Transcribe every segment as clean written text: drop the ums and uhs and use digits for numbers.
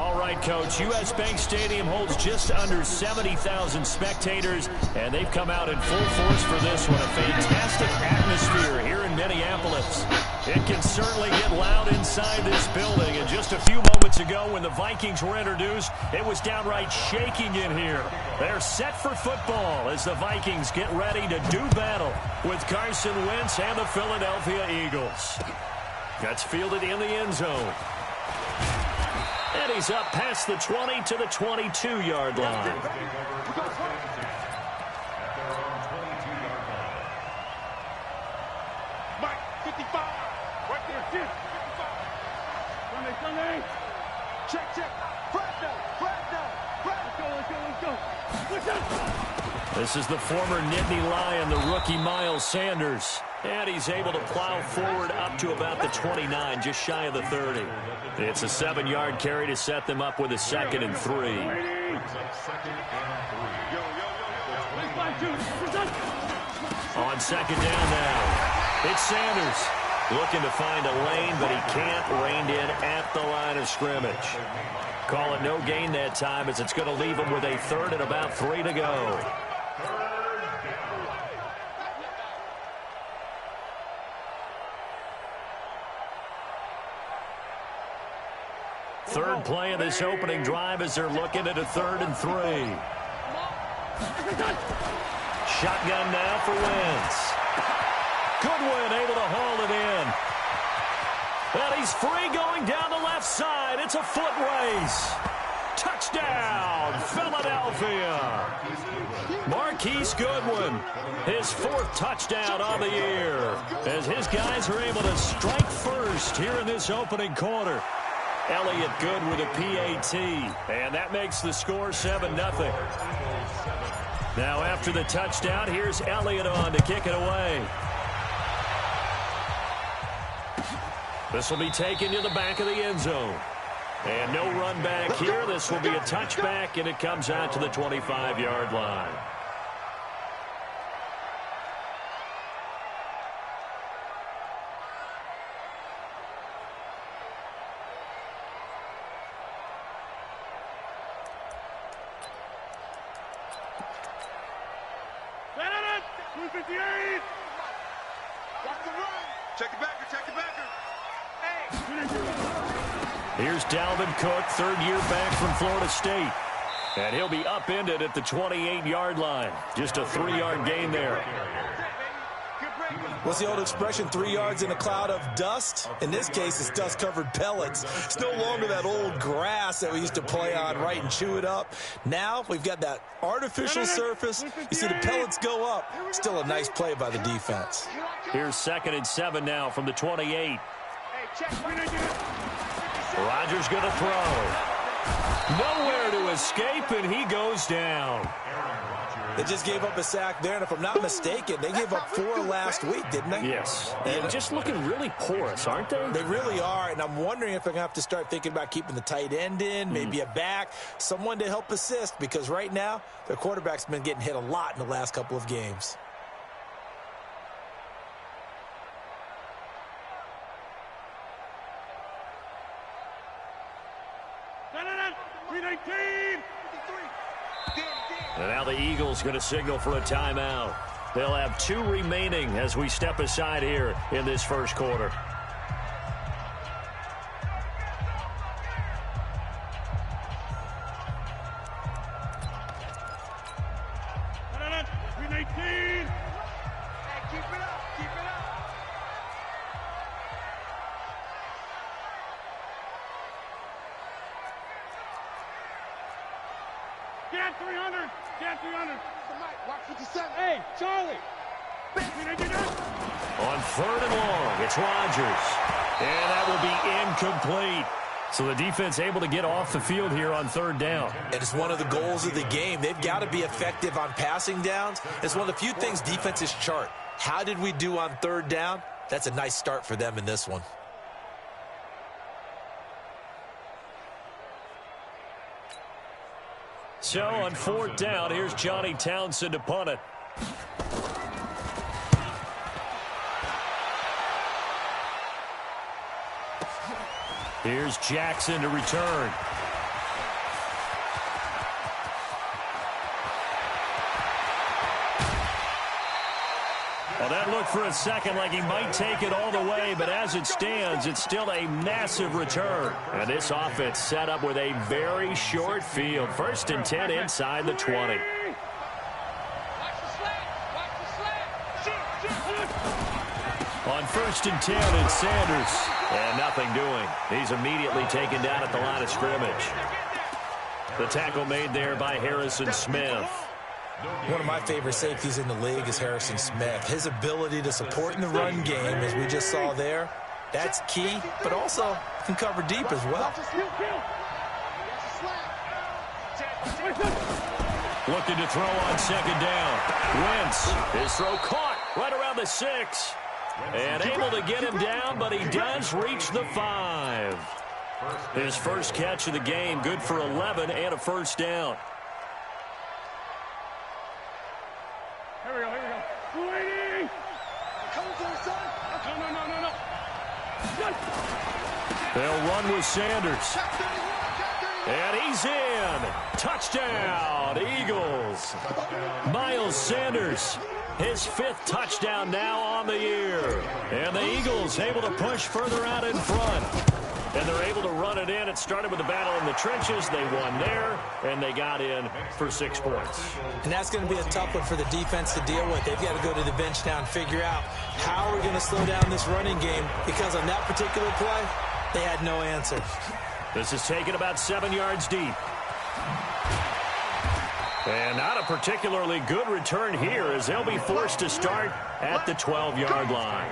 All right, Coach. U.S. Bank Stadium holds just under 70,000 spectators, and they've come out in full force for this one. A fantastic atmosphere here in Minneapolis. It can certainly get loud inside this building. And just a few moments ago when the Vikings were introduced, it was downright shaking in here. They're set for football as the Vikings get ready to do battle with Carson Wentz and the Philadelphia Eagles. That's fielded in the end zone. And he's up past the 20 to the 22-yard line. Mike, 55. Right there, 55. Sunday. Check. Let's go. This is the former Nittany Lion, the rookie Miles Sanders. And he's able to plow forward up to about the 29, just shy of the 30. It's a 7-yard carry to set them up with a 2nd and 3. On 2nd down now, it's Sanders. Looking to find a lane, but he can't. Reined in at the line of scrimmage. Call it no gain that time as it's going to leave him with a 3rd and about 3 to go. Third play of this opening drive as they're looking at a 3rd and 3. Shotgun now for Wentz. Goodwin able to haul it in. And he's free going down the left side. It's a foot race. Touchdown, Philadelphia. Marquise Goodwin, his 4th touchdown on the year, as his guys are able to strike first here in this opening quarter. Elliott Good with a PAT, and that makes the score 7-0. Now after the touchdown, here's Elliott on to kick it away. This will be taken to the back of the end zone. And no run back here. This will be a touchback, and it comes out to the 25-yard line. Here's Dalvin Cook, 3rd year back from Florida State. And he'll be upended at the 28-yard line. Just a 3-yard gain there. What's the old expression, 3 yards in a cloud of dust? In this case, it's dust-covered pellets. It's no longer that old grass that we used to play on, right, and chew it up. Now we've got that artificial surface. You see the pellets go up. Still a nice play by the defense. Here's 2nd and 7 now from the 28. Rodgers going to throw. Nowhere to escape, and he goes down. They just gave up a sack there, and if I'm not mistaken, they gave up 4 last week, didn't they? Yes. And just looking really porous, aren't they? They really are, and I'm wondering if they're going to have to start thinking about keeping the tight end in, maybe a back, someone to help assist, because right now, their quarterback's been getting hit a lot in the last couple of games. And now the Eagles going to signal for a timeout. They'll have 2 remaining as we step aside here in this first quarter. Get 300. Watch 57. Hey, Charlie. On 3rd and long, it's Rodgers. And that will be incomplete. So the defense able to get off the field here on 3rd down. And it's one of the goals of the game. They've got to be effective on passing downs. It's one of the few things defenses chart. How did we do on 3rd down? That's a nice start for them in this one. So on 4th down, here's Johnny Townsend to punt it. Here's Jackson to return. Well, that looked for a second like he might take it all the way, but as it stands, it's still a massive return. And this offense set up with a very short field. 1st and 10 inside the 20. On 1st and 10, it's Sanders. And nothing doing. He's immediately taken down at the line of scrimmage. The tackle made there by Harrison Smith. One of my favorite safeties in the league is Harrison Smith. His ability to support in the run game, as we just saw there, that's key, but also can cover deep as well. Looking to throw on 2nd down. Wentz, his throw caught right around the 6. And able to get him down, but he does reach the 5. His first catch of the game, good for 11 and a 1st down. Here we go, here we go. 280! Come to the son! No. They'll run with Sanders. And he's in. Touchdown, Eagles. Miles Sanders, his 5th touchdown now on the year. And the Eagles able to push further out in front. And they're able to run it in. It started with a battle in the trenches. They won there, and they got in for 6 points. And that's going to be a tough one for the defense to deal with. They've got to go to the bench now and figure out how are we going to slow down this running game, because on that particular play, they had no answer. This is taken about 7 yards deep. And not a particularly good return here, as they'll be forced to start at the 12-yard line.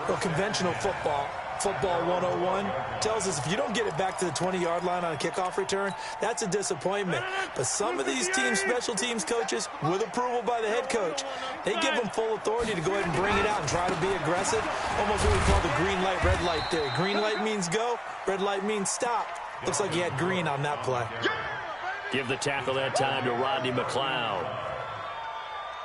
Well, conventional football 101, tells us if you don't get it back to the 20-yard line on a kickoff return, that's a disappointment. But some of these teams, special teams coaches, with approval by the head coach, they give them full authority to go ahead and bring it out and try to be aggressive. Almost what we call the green light, red light theory. Green light means go, red light means stop. Looks like he had green on that play. Give the tackle that time to Rodney McLeod.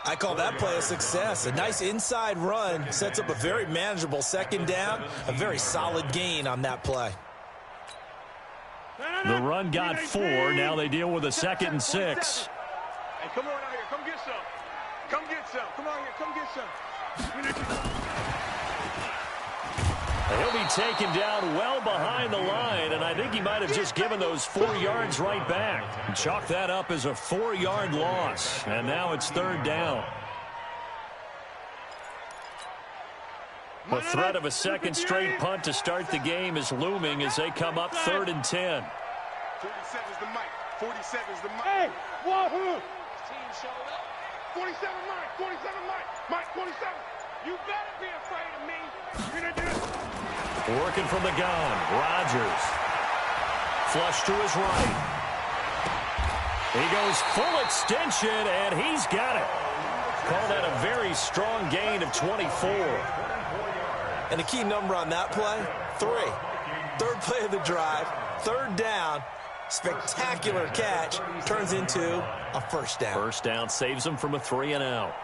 I call that play a success. A nice inside run sets up a very manageable 2nd down, a very solid gain on that play. The run got 4. Now they deal with a 2nd and 6. Hey, come on out here. Come get some. Come get some. Come on here. Come get some. He'll be taken down well behind the line, and I think he might have just given those 4 yards right back. Chalk that up as a 4-yard loss, and now it's 3rd down. The threat of a 2nd straight punt to start the game is looming as they come up 3rd and 10. 47's the mic. 47's the mic. Hey, wahoo! Team showed up. 47 Mike. 47 Mike. Mike 47. You better be afraid of me. You're gonna do it. Working from the gun, Rodgers. Flush to his right. He goes full extension, and he's got it. Call that a very strong gain of 24. And the key number on that play, 3. 3rd play of the drive, 3rd down, spectacular catch, turns into a 1st down. 1st down saves them from a 3-and-out.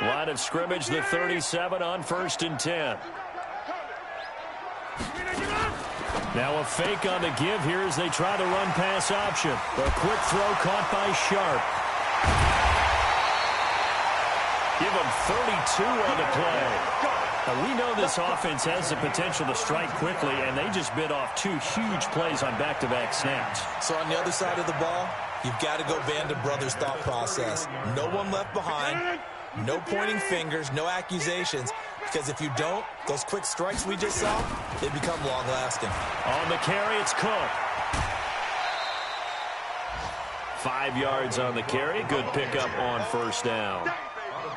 Line of scrimmage, the 37 on 1st and 10. Now a fake on the give here as they try the run-pass option. A quick throw caught by Sharp. Give him 32 on the play. Now we know this offense has the potential to strike quickly, and they just bit off 2 huge plays on back-to-back snaps. So on the other side of the ball, you've got to go Band of Brothers thought process. No one left behind, no pointing fingers, no accusations, because if you don't, those quick strikes we just saw, they become long-lasting. On the carry, it's Cook. 5 yards on the carry. Good pickup on 1st down.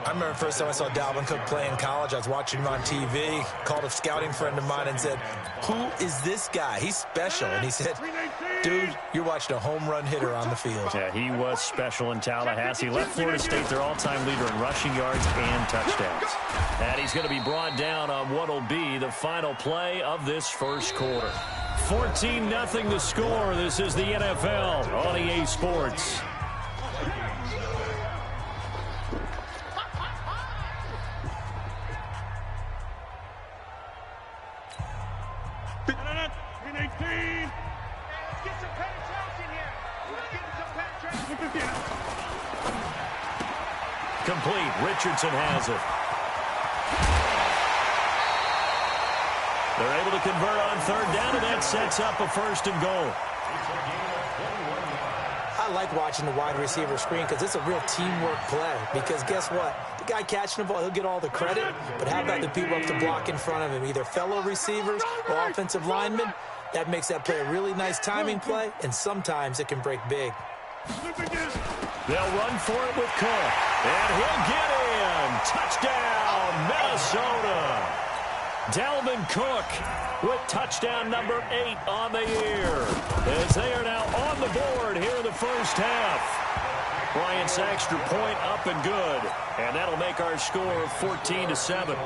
I remember the first time I saw Dalvin Cook play in college. I was watching him on TV, called a scouting friend of mine and said, "Who is this guy? He's special." And he said, "Dude, you're watching a home run hitter on the field." Yeah, he was special in Tallahassee. Left Florida State their all-time leader in rushing yards and touchdowns. And he's going to be brought down on what will be the final play of this first quarter. 14-0 the score. This is the NFL on EA Sports. Complete. Richardson has it. They're able to convert on third down, and that sets up a 1st and goal. I like watching the wide receiver screen because it's a real teamwork play. Because guess what? The guy catching the ball, he'll get all the credit. But how about the people up to block in front of him, either fellow receivers or offensive linemen? That makes that play a really nice timing play, and sometimes it can break big. They'll run for it with Cook. And he'll get in. Touchdown, Minnesota. Dalvin Cook with touchdown number 8 on the year, as they are now on the board here in the first half. Bryant's extra point up and good, and that'll make our score 14-7.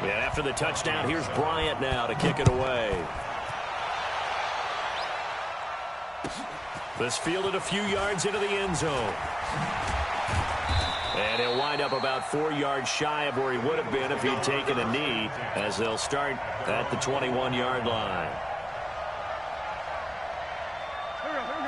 And after the touchdown, here's Bryant now to kick it away. This fielded a few yards into the end zone. And he'll wind up about 4 yards shy of where he would have been if he'd taken a knee, as they'll start at the 21-yard line.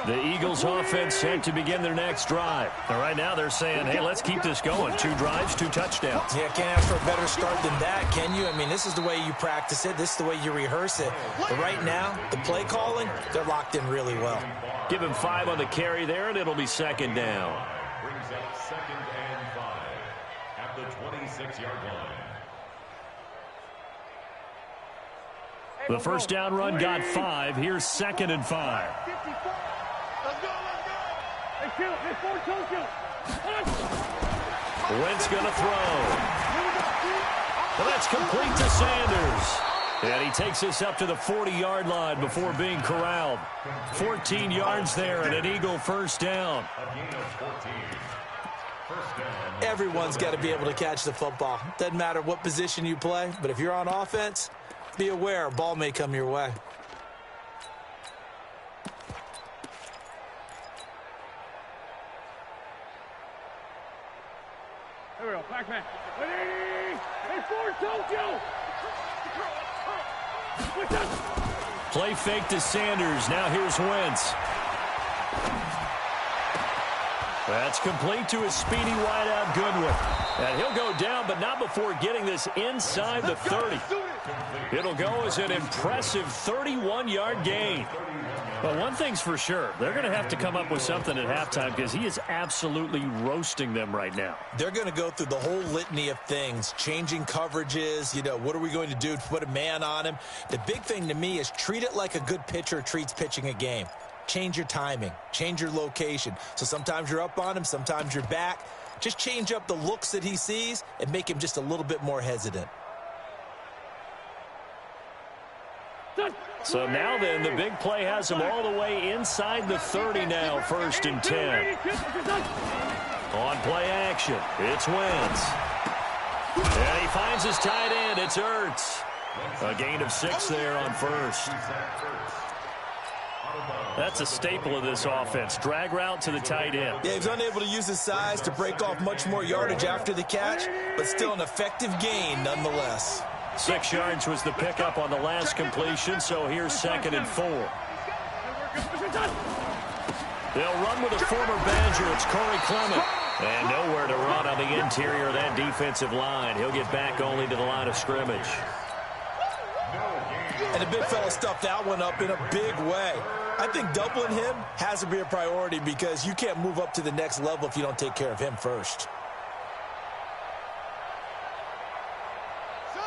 The Eagles offense set to begin their next drive. And right now they're saying, hey, let's keep this going. 2 drives, 2 touchdowns. Yeah, can't ask for a better start than that, can you? I mean, this is the way you practice it. This is the way you rehearse it. But right now, the play calling, they're locked in really well. Give him 5 on the carry there, and it'll be 2nd down. Brings up 2nd and 5 at the 26-yard line. The first down run got 5. Here's 2nd and 5. Let's go, let's go. Wentz going to throw. And that's complete to Sanders. And he takes us up to the 40-yard line before being corralled. 14 yards there and an Eagle first down. Everyone's got to be able to catch the football. Doesn't matter what position you play, but if you're on offense, be aware a ball may come your way. Here we go, back man. Ready? It's for Tokyo! Play fake to Sanders. Now here's Wentz. That's complete to his speedy wideout Goodwin. And he'll go down, but not before getting this inside the 30. It'll go as an impressive 31-yard gain. But one thing's for sure, they're going to have to come up with something at halftime because he is absolutely roasting them right now. They're going to go through the whole litany of things, changing coverages, what are we going to do to put a man on him? The big thing to me is treat it like a good pitcher treats pitching a game. Change your timing, change your location. So sometimes you're up on him, sometimes you're back. Just change up the looks that he sees and make him just a little bit more hesitant. So now then, the big play has him all the way inside the 30 now, 1st and 10. On play action, it's Wentz. And he finds his tight end, it's Ertz. A gain of 6 there on 1st. That's a staple of this offense. Drag route to the tight end. Yeah, he's unable to use his size to break off much more yardage after the catch, but still an effective gain nonetheless. 6 yards was the pickup on the last completion, so here's 2nd and 4. They'll run with a former Badger. It's Corey Clement. And nowhere to run on the interior of that defensive line. He'll get back only to the line of scrimmage. And the big fella stuffed that one up in a big way. I think doubling him has to be a priority because you can't move up to the next level if you don't take care of him first.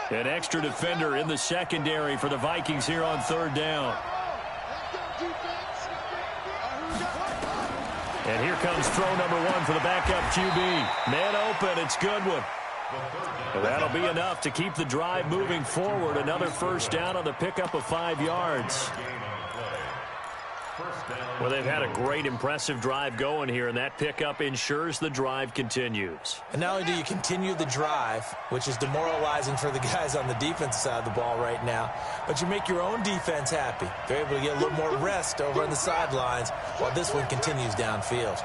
An extra defender in the secondary for the Vikings here on 3rd down. And here comes throw number 1 for the backup QB. Man open, it's Goodwin. And that'll be enough to keep the drive moving forward. Another first down on the pickup of 5 yards. Well, they've had a great, impressive drive going here, and that pickup ensures the drive continues. And not only do you continue the drive, which is demoralizing for the guys on the defensive side of the ball right now, but you make your own defense happy. They're able to get a little more rest over on the sidelines while this one continues downfield.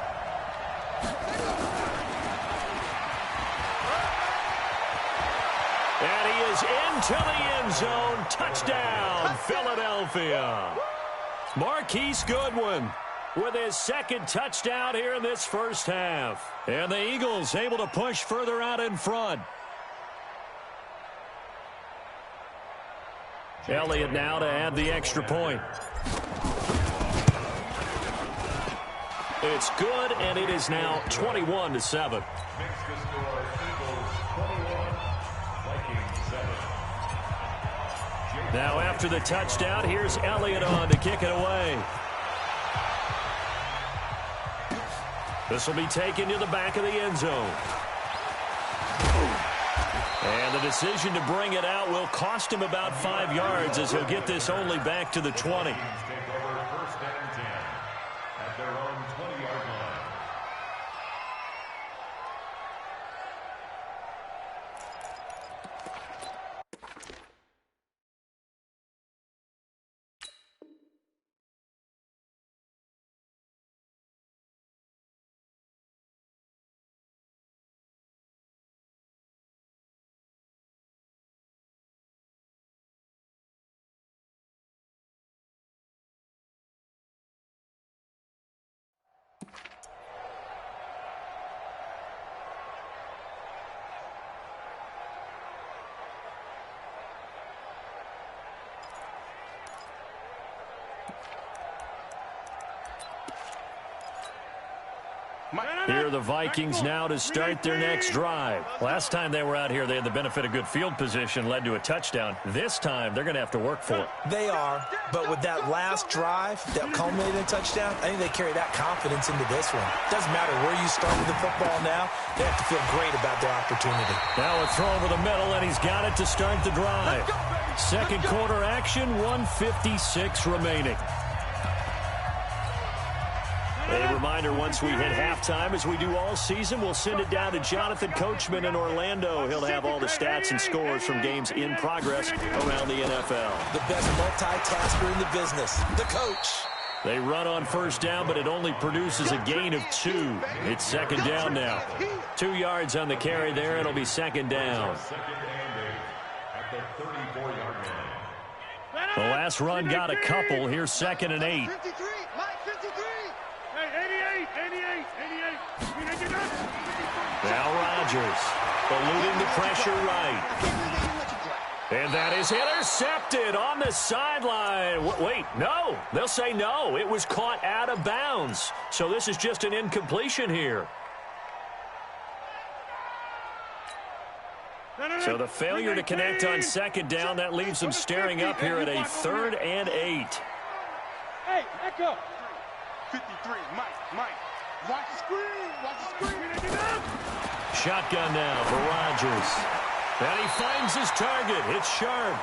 And he is into the end zone. Touchdown, Philadelphia. Marquise Goodwin with his 2nd touchdown here in this first half. And the Eagles able to push further out in front. Elliott now to add the extra point. It's good, and it is now 21-7. Makes the score Eagles 21, Vikings 7. Now after the touchdown, here's Elliott on to kick it away. This will be taken to the back of the end zone. And the decision to bring it out will cost him about 5 yards as he'll get this only back to the 20. Take over first and 10 at their own 20-yard line. Here are the Vikings now to start their next drive. Last time they were out here, they had the benefit of good field position, led to a touchdown. This time, they're going to have to work for it. They are, but with that last drive that culminated in a touchdown, I think they carry that confidence into this one. Doesn't matter where you start with the football now, they have to feel great about their opportunity. Now a throw over the middle, and he's got it to start the drive. Second quarter action, 1:56 remaining. A reminder, once we hit halftime, as we do all season, we'll send it down to Jonathan Coachman in Orlando. He'll have all the stats and scores from games in progress around the NFL. The best multitasker in the business, the coach. They run on first down, but it only produces a gain of 2. It's second down now. 2 yards on the carry there. It'll be second down. Second and 8 at the 34-yard line. The last run got a couple. Here's second and 8. 53, Mike, 53. Hey, 88. Now Rodgers, eluding the pressure right. And that is intercepted on the sideline. Wait, no. They'll say no. It was caught out of bounds. So this is just an incompletion here. So the failure to connect on second down, that leaves them staring up here at a 3rd and 8. Hey, echo. 53, Mike. Watch the screen. Shotgun now for Rodgers. And he finds his target. It's Sharp.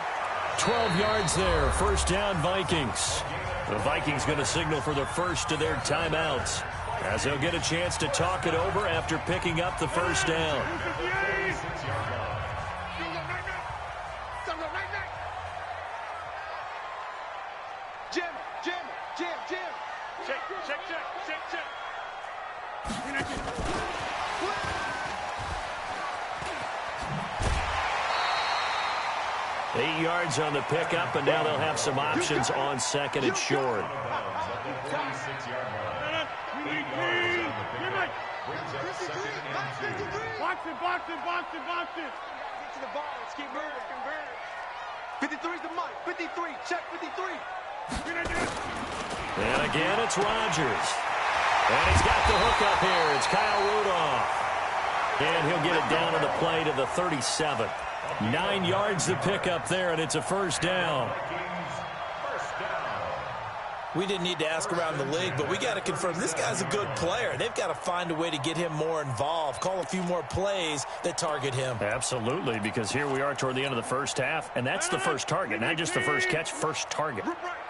12 yards there. First down, Vikings. The Vikings going to signal for the first of their timeouts, as they'll get a chance to talk it over after picking up the first down. Jam. Check. 8 yards on the pickup, and now they'll have some options on second and short. Box it. Get to the ball. Let's keep moving. 53's the Mike. 53. Check 53. And again, it's Rodgers. And he's got the hook up here. It's Kyle Rudolph. And he'll get it down on the play to the 37. 9 yards to pick up there, and it's a first down. We didn't need to ask around the league, but we got to confirm this guy's a good player. They've got to find a way to get him more involved, call a few more plays that target him. Absolutely, because here we are toward the end of the first half, and that's the first target, not just the first catch, first target.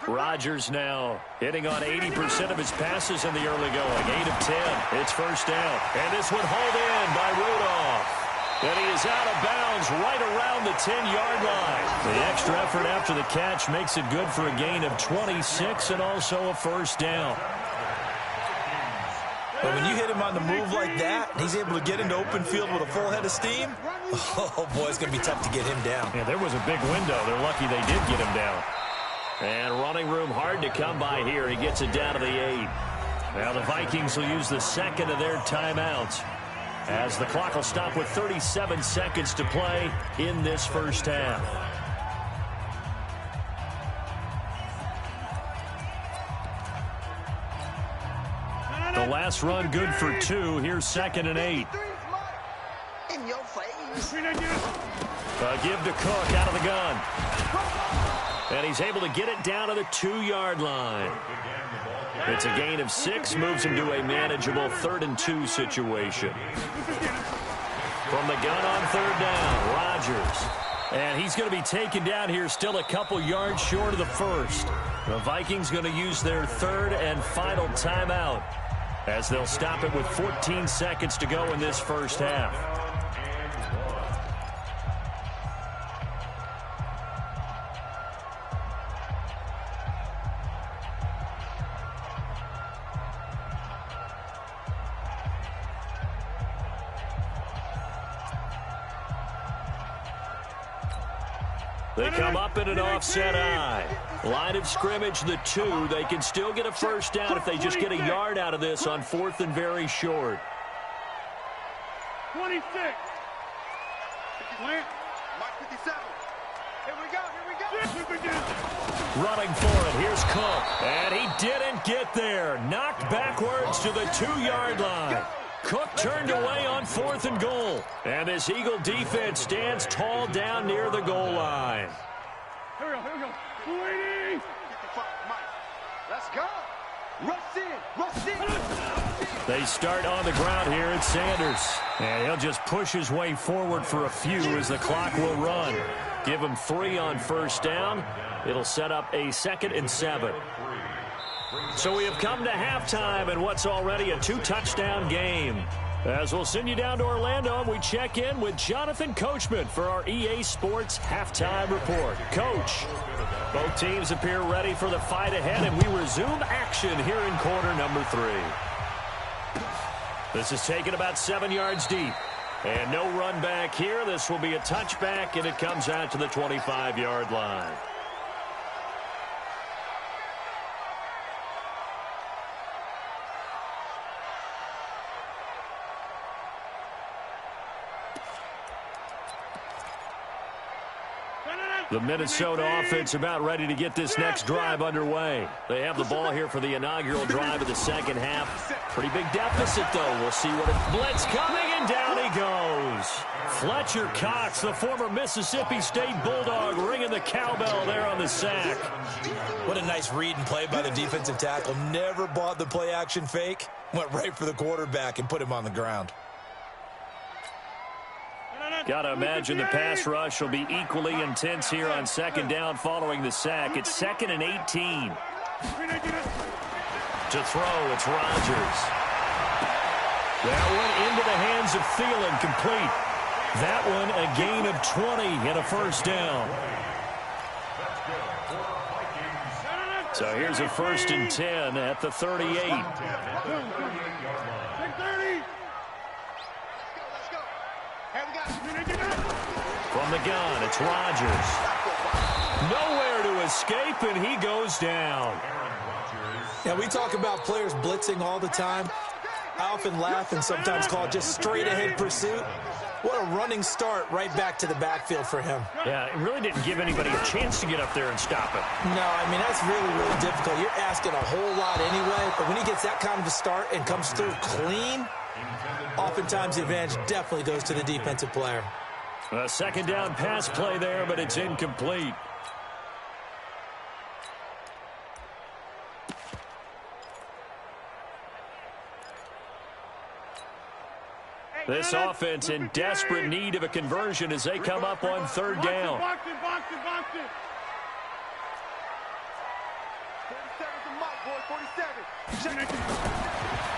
Rodgers now hitting on 80% of his passes in the early going. 8 of 10. It's first down. And this one hauled in by Rudolph. And he is out of bounds right around the 10-yard line. The extra effort after the catch makes it good for a gain of 26 and also a first down. But when you hit him on the move like that, he's able to get into open field with a full head of steam, oh, boy, it's going to be tough to get him down. Yeah, there was a big window. They're lucky they did get him down. And running room hard to come by here. He gets it down to the 8. Now the Vikings will use the second of their timeouts, as the clock will stop with 37 seconds to play in this first half. last run good for 2. Here's 2nd and 8. In your face. A give to Cook out of the gun. And he's able to get it down to the 2-yard line. It's a gain of 6, moves him to a manageable 3rd and 2 situation. From the gun on 3rd down, Rodgers. And he's going to be taken down here still a couple yards short of the 1st. The Vikings going to use their 3rd and final timeout as they'll stop it with 14 seconds to go in this first half. They come up in an offset eye. Line of scrimmage, the 2. They can still get a first down if they just get a yard out of this on 4th and very short. 26. Mark 57. Here we go. Running for it. Here's Cook. And he didn't get there. Knocked backwards to the 2-yard line. Cook turned away on 4th and goal. And this Eagle defense stands tall down near the goal line. Here we go. 280. 55, Mike. Let's go. Rush in. They start on the ground here at Sanders. And he'll just push his way forward for a few as the clock will run. Give him 3 on first down. It'll set up a 2nd and 7. So we have come to halftime in what's already a 2-touchdown game. As we'll send you down to Orlando, and we check in with Jonathan Coachman for our EA Sports Halftime Report. Coach, both teams appear ready for the fight ahead, and we resume action here in quarter number 3. This is taken about 7 yards deep. And no run back here. This will be a touchback, and it comes out to the 25-yard line. The Minnesota offense about ready to get this next drive underway. They have the ball here for the inaugural drive of the second half. Pretty big deficit, though. We'll see what it... Blitz coming, and down he goes. Fletcher Cox, the former Mississippi State Bulldog, ringing the cowbell there on the sack. What a nice read and play by the defensive tackle. Never bought the play-action fake. Went right for the quarterback and put him on the ground. Got to imagine the pass rush will be equally intense here on second down following the sack. It's 2nd and 18. To throw, it's Rodgers. That one into the hands of Thielen, complete. That one a gain of 20 and a first down. So here's a 1st and 10 at the 38. From the gun, it's Rodgers. Nowhere to escape, and he goes down. Yeah, we talk about players blitzing all the time. I often laugh and sometimes call it just straight-ahead pursuit. What a running start right back to the backfield for him. Yeah, it really didn't give anybody a chance to get up there and stop it. No, I mean, that's really, really difficult. You're asking a whole lot anyway, but when he gets that kind of a start and comes through clean, oftentimes the advantage definitely goes to the defensive player. A second down pass play there, but it's incomplete. This offense in desperate need of a conversion as they come up on 3rd down.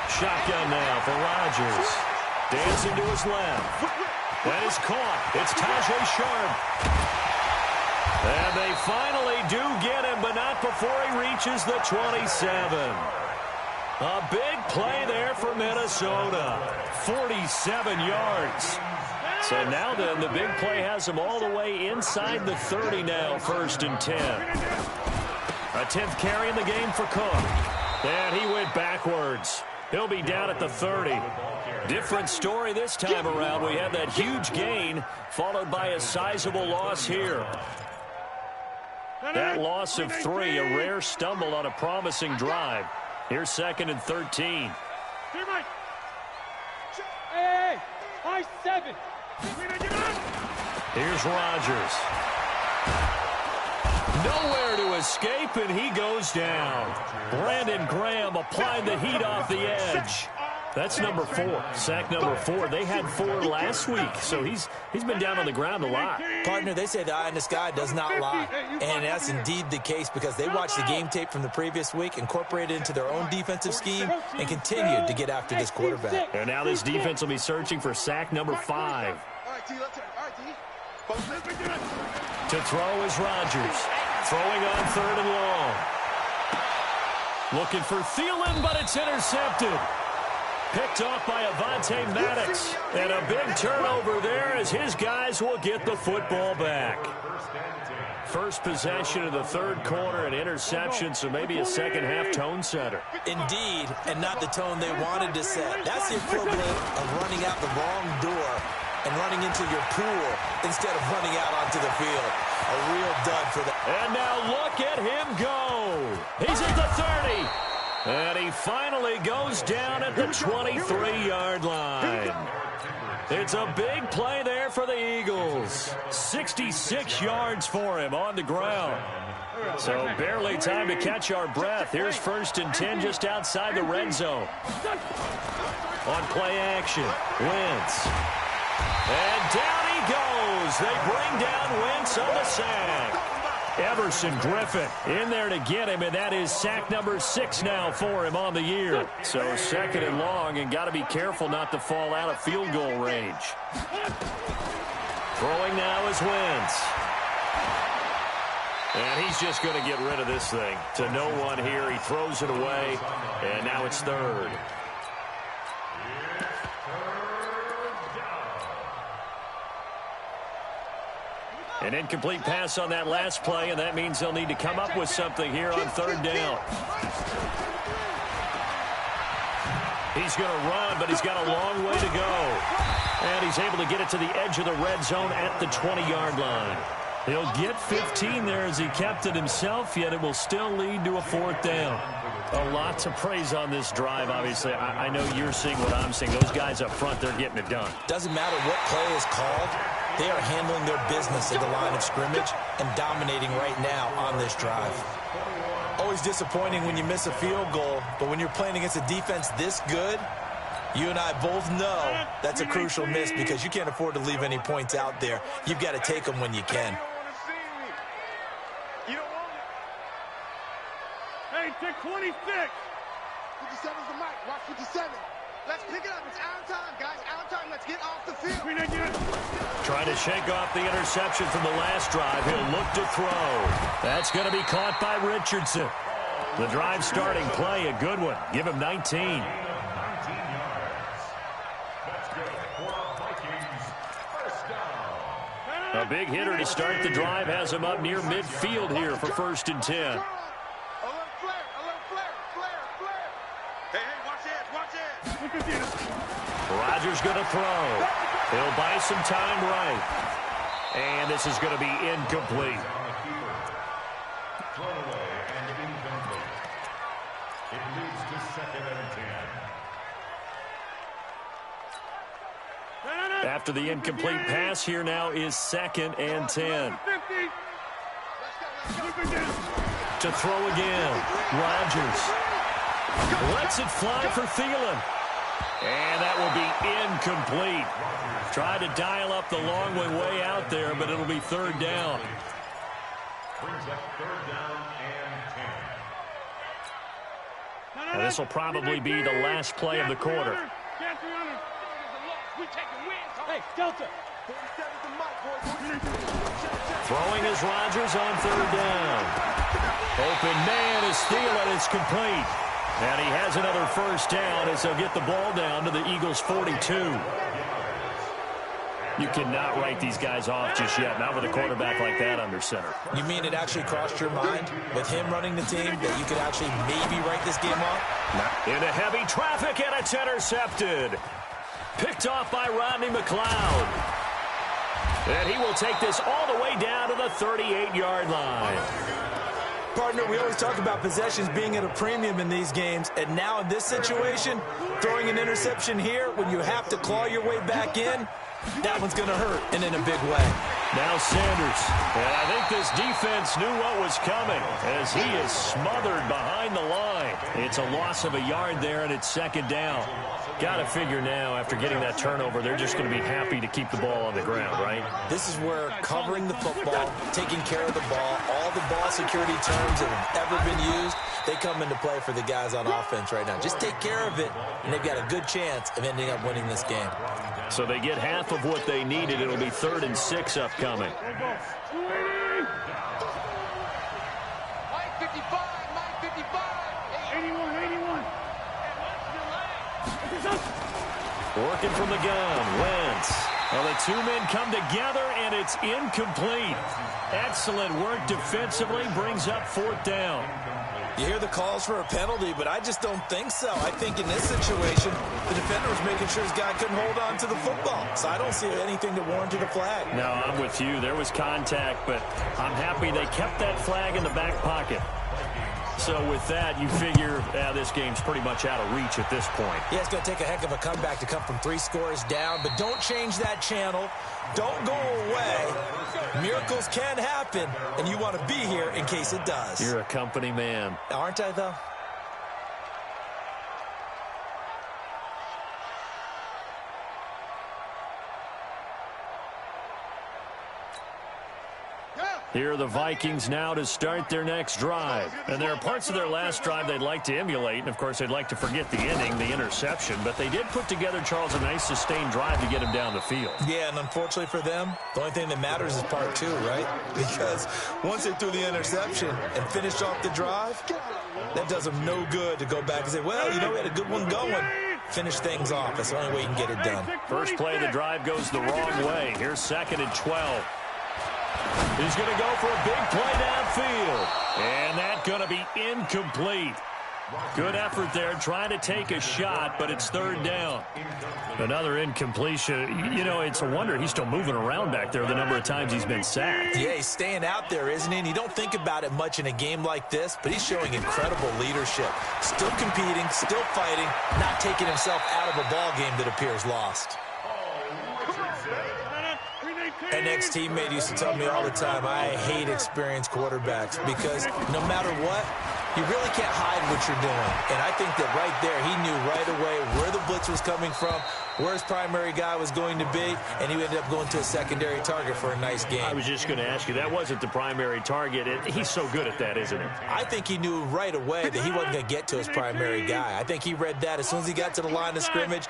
Shotgun now for Rodgers. Dancing to his left. That is caught. It's Tajae Sharpe. And they finally do get him, but not before he reaches the 27. A big play there for Minnesota. 47 yards. So now then, the big play has him all the way inside the 30 now, 1st and 10. A 10th carry in the game for Cook. And he went backwards. He'll be down at the 30. Different story this time around. We had that huge gain, followed by a sizable loss here. That loss of 3, a rare stumble on a promising drive. Here's 2nd and 13. Hey, high 7. Here's Rodgers. Nowhere to escape, and he goes down. Brandon Graham applied the heat off the edge. That's number 4, sack number 4. They had 4 last week, so he's been down on the ground a lot. Partner, they say the eye in the sky does not lie, and that's indeed the case because they watched the game tape from the previous week, incorporated it into their own defensive scheme, and continued to get after this quarterback. And now this defense will be searching for sack number 5. To throw is Rodgers. Throwing on 3rd and long. Looking for Thielen, but it's intercepted. Picked off by Avonte Maddox. And a big turnover there as his guys will get the football back. First possession of the 3rd quarter, an interception, so maybe a second-half tone setter. Indeed, and not the tone they wanted to set. That's the equivalent of running out the wrong door and running into your pool instead of running out onto the field. A real dud for them. And now look at him go. He's at the 30. And he finally goes down at the 23-yard line. It's a big play there for the Eagles. 66 yards for him on the ground. So barely time to catch our breath. Here's 1st and 10 just outside the red zone. On play action, Wentz. And down he goes. They bring down Wentz on the sack. Everson Griffin in there to get him, and that is sack number 6 now for him on the year. So 2nd and long, and got to be careful not to fall out of field goal range. Throwing now is Wentz. And he's just going to get rid of this thing. To no one here, he throws it away, and now it's 3rd. An incomplete pass on that last play, and that means they'll need to come up with something here on 3rd down. He's going to run, but he's got a long way to go. And he's able to get it to the edge of the red zone at the 20-yard line. He'll get 15 there as he kept it himself, yet it will still lead to a 4th down. A lot to praise on this drive, obviously. I know you're seeing what I'm seeing. Those guys up front, they're getting it done. Doesn't matter what play is called. They are handling their business at the line of scrimmage and dominating right now on this drive. Always disappointing when you miss a field goal, but when you're playing against a defense this good, you and I both know that's a crucial miss because you can't afford to leave any points out there. You've got to take them when you can. Hey, check 26. 57's the mic. Watch 57. Let's pick it up. It's out time, guys. Out time. Let's get off the field. Trying to shake off the interception from the last drive. He'll look to throw. That's going to be caught by Richardson. The drive starting play, a good one. Give him 19. A big hitter to start the drive has him up near midfield here for 1st and 10. Rodgers going to throw. He'll buy some time right. And this is going to be incomplete. It leads to 2nd and 10. After the incomplete pass, here now is 2nd and 10. To throw again. Rodgers lets it fly for Thielen. And that will be incomplete. Tried to dial up the long way out there, but it'll be 3rd down. Brings up 3rd down and 10. Now, this will probably be the last play of the quarter. Hey, Delta. Throwing is Rodgers on 3rd down. Open man is Thielen. It's complete. And he has another 1st down as they'll get the ball down to the Eagles' 42. You cannot write these guys off just yet, not with a quarterback like that under center. You mean it actually crossed your mind with him running the team that you could actually maybe write this game off? Into heavy traffic, and it's intercepted. Picked off by Rodney McLeod. And he will take this all the way down to the 38-yard line. Partner, we always talk about possessions being at a premium in these games, and now in this situation, throwing an interception here when you have to claw your way back in, that one's going to hurt, and in a big way. Now Sanders, and I think this defense knew what was coming as he is smothered behind the line. It's a loss of a yard there, and it's second down. Got to figure now, after getting that turnover, they're just going to be happy to keep the ball on the ground, right? This is where covering the football, taking care of the ball, all the ball security terms that have ever been used, they come into play for the guys on offense right now. Just take care of it, and they've got a good chance of ending up winning this game. So they get half of what they needed. It'll be 3rd and 6 upcoming. Mike 55, Mike 55. 81. Working from the gun, Wentz. Well, the two men come together, and it's incomplete. Excellent work defensively, brings up 4th down. You hear the calls for a penalty, but I just don't think so. I think in this situation, the defender was making sure his guy couldn't hold on to the football. So I don't see anything that warranted a flag. No, I'm with you. There was contact, but I'm happy they kept that flag in the back pocket. So with that, you figure this game's pretty much out of reach at this point. Yeah, it's going to take a heck of a comeback to come from 3 scores down, but don't change that channel. Don't go away. Miracles can happen, and you want to be here in case it does. You're a company man. Aren't I, though? Here are the Vikings now to start their next drive. And there are parts of their last drive they'd like to emulate. And, of course, they'd like to forget the ending, the interception. But they did put together, Charles, a nice sustained drive to get him down the field. Yeah, and unfortunately for them, the only thing that matters is part 2, right? Because once they threw the interception and finished off the drive, that does them no good to go back and say, well, you know, we had a good one going. Finish things off. That's the only way you can get it done. First play of the drive goes the wrong way. Here's 2nd and 12. He's going to go for a big play downfield. And that's going to be incomplete. Good effort there, trying to take a shot, but it's 3rd down. Another incompletion. You know, it's a wonder he's still moving around back there the number of times he's been sacked. Yeah, he's staying out there, isn't he? And you don't think about it much in a game like this, but he's showing incredible leadership. Still competing, still fighting, not taking himself out of a ball game that appears lost. An ex-teammate used to tell me all the time, I hate experienced quarterbacks because no matter what, you really can't hide what you're doing. And I think that right there, he knew right away where the blitz was coming from, where his primary guy was going to be, and he ended up going to a secondary target for a nice game. I was just going to ask you, that wasn't the primary target. He's so good at that, isn't he? I think he knew right away that he wasn't going to get to his primary guy. I think he read that as soon as he got to the line of scrimmage,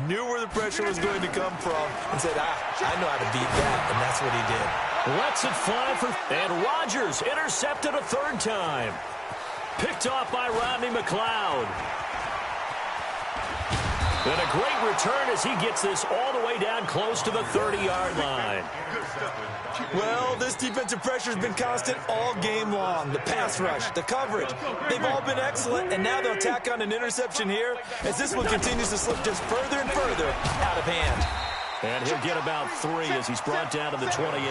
knew where the pressure was going to come from, and said, I know how to beat that, and that's what he did. Lets it fly and Rodgers intercepted a 3rd time. Picked off by Rodney McLeod. And a great return as he gets this all the way down close to the 30-yard line. Well, this defensive pressure has been constant all game long. The pass rush, the coverage, they've all been excellent, and now they'll tack on an interception here as this one continues to slip just further and further out of hand. And he'll get about 3 as he's brought down to the 28.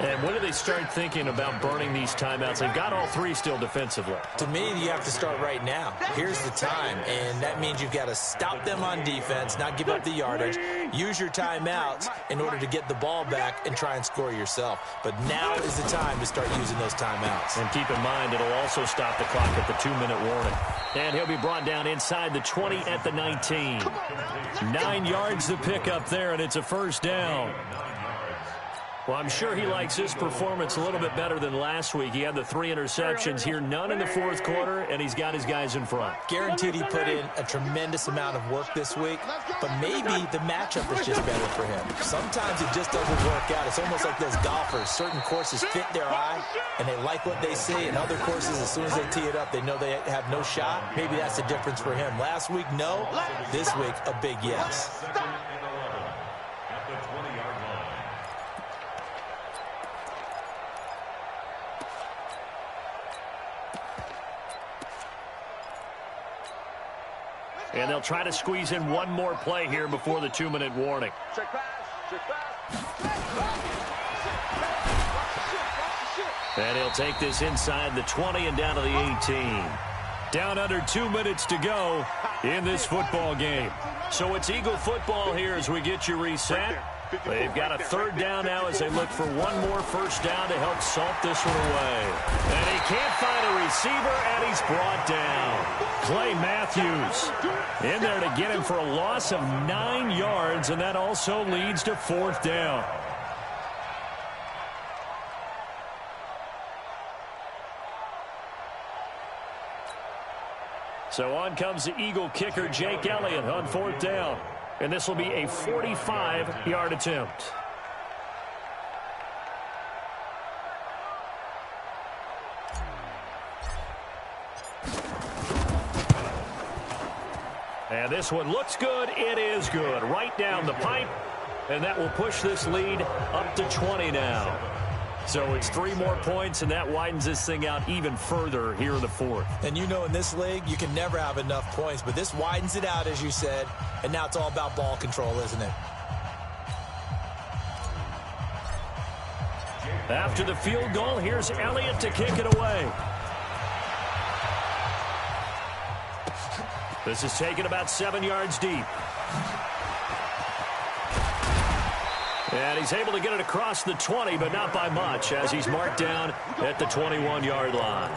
And when do they start thinking about burning these timeouts? They've got all 3 still defensively. To me, you have to start right now. Here's the time, and that means you've got to stop them on defense, not give up the yardage, use your timeouts in order to get the ball back and try and score yourself. But now is the time to start using those timeouts. And keep in mind, it'll also stop the clock at the 2-minute warning. And he'll be brought down inside the 20 at the 19. 9 yards to pick up there, and it's a 1st down. Well, I'm sure he likes his performance a little bit better than last week. He had the 3 interceptions here, none in the 4th quarter, and he's got his guys in front. Guaranteed he put in a tremendous amount of work this week, but maybe the matchup is just better for him. Sometimes it just doesn't work out. It's almost like those golfers. Certain courses fit their eye, and they like what they see, and other courses, as soon as they tee it up, they know they have no shot. Maybe that's the difference for him. Last week, no. This week, a big yes. And they'll try to squeeze in one more play here before the 2-minute warning. Check pass. Check pass. And he'll take this inside the 20 and down to the 18. Down under 2 minutes to go in this football game. So it's Eagle football here as we get you reset. They've got a third down now as they look for one more first down to help salt this one away. And he can't find a receiver, and he's brought down. Clay Matthews in there to get him for a loss of 9 yards, and that also leads to fourth down. So on comes the Eagle kicker, Jake Elliott, on fourth down. And this will be a 45-yard attempt. And this one looks good. It is good. Right down the pipe. And that will push this lead up to 20 now. So it's 3 more points, and that widens this thing out even further here in the fourth. And you know in this league, you can never have enough points, but this widens it out, as you said, and now it's all about ball control, isn't it? After the field goal, here's Elliott to kick it away. This is taken about 7 yards deep. And he's able to get it across the 20, but not by much, as he's marked down at the 21-yard line.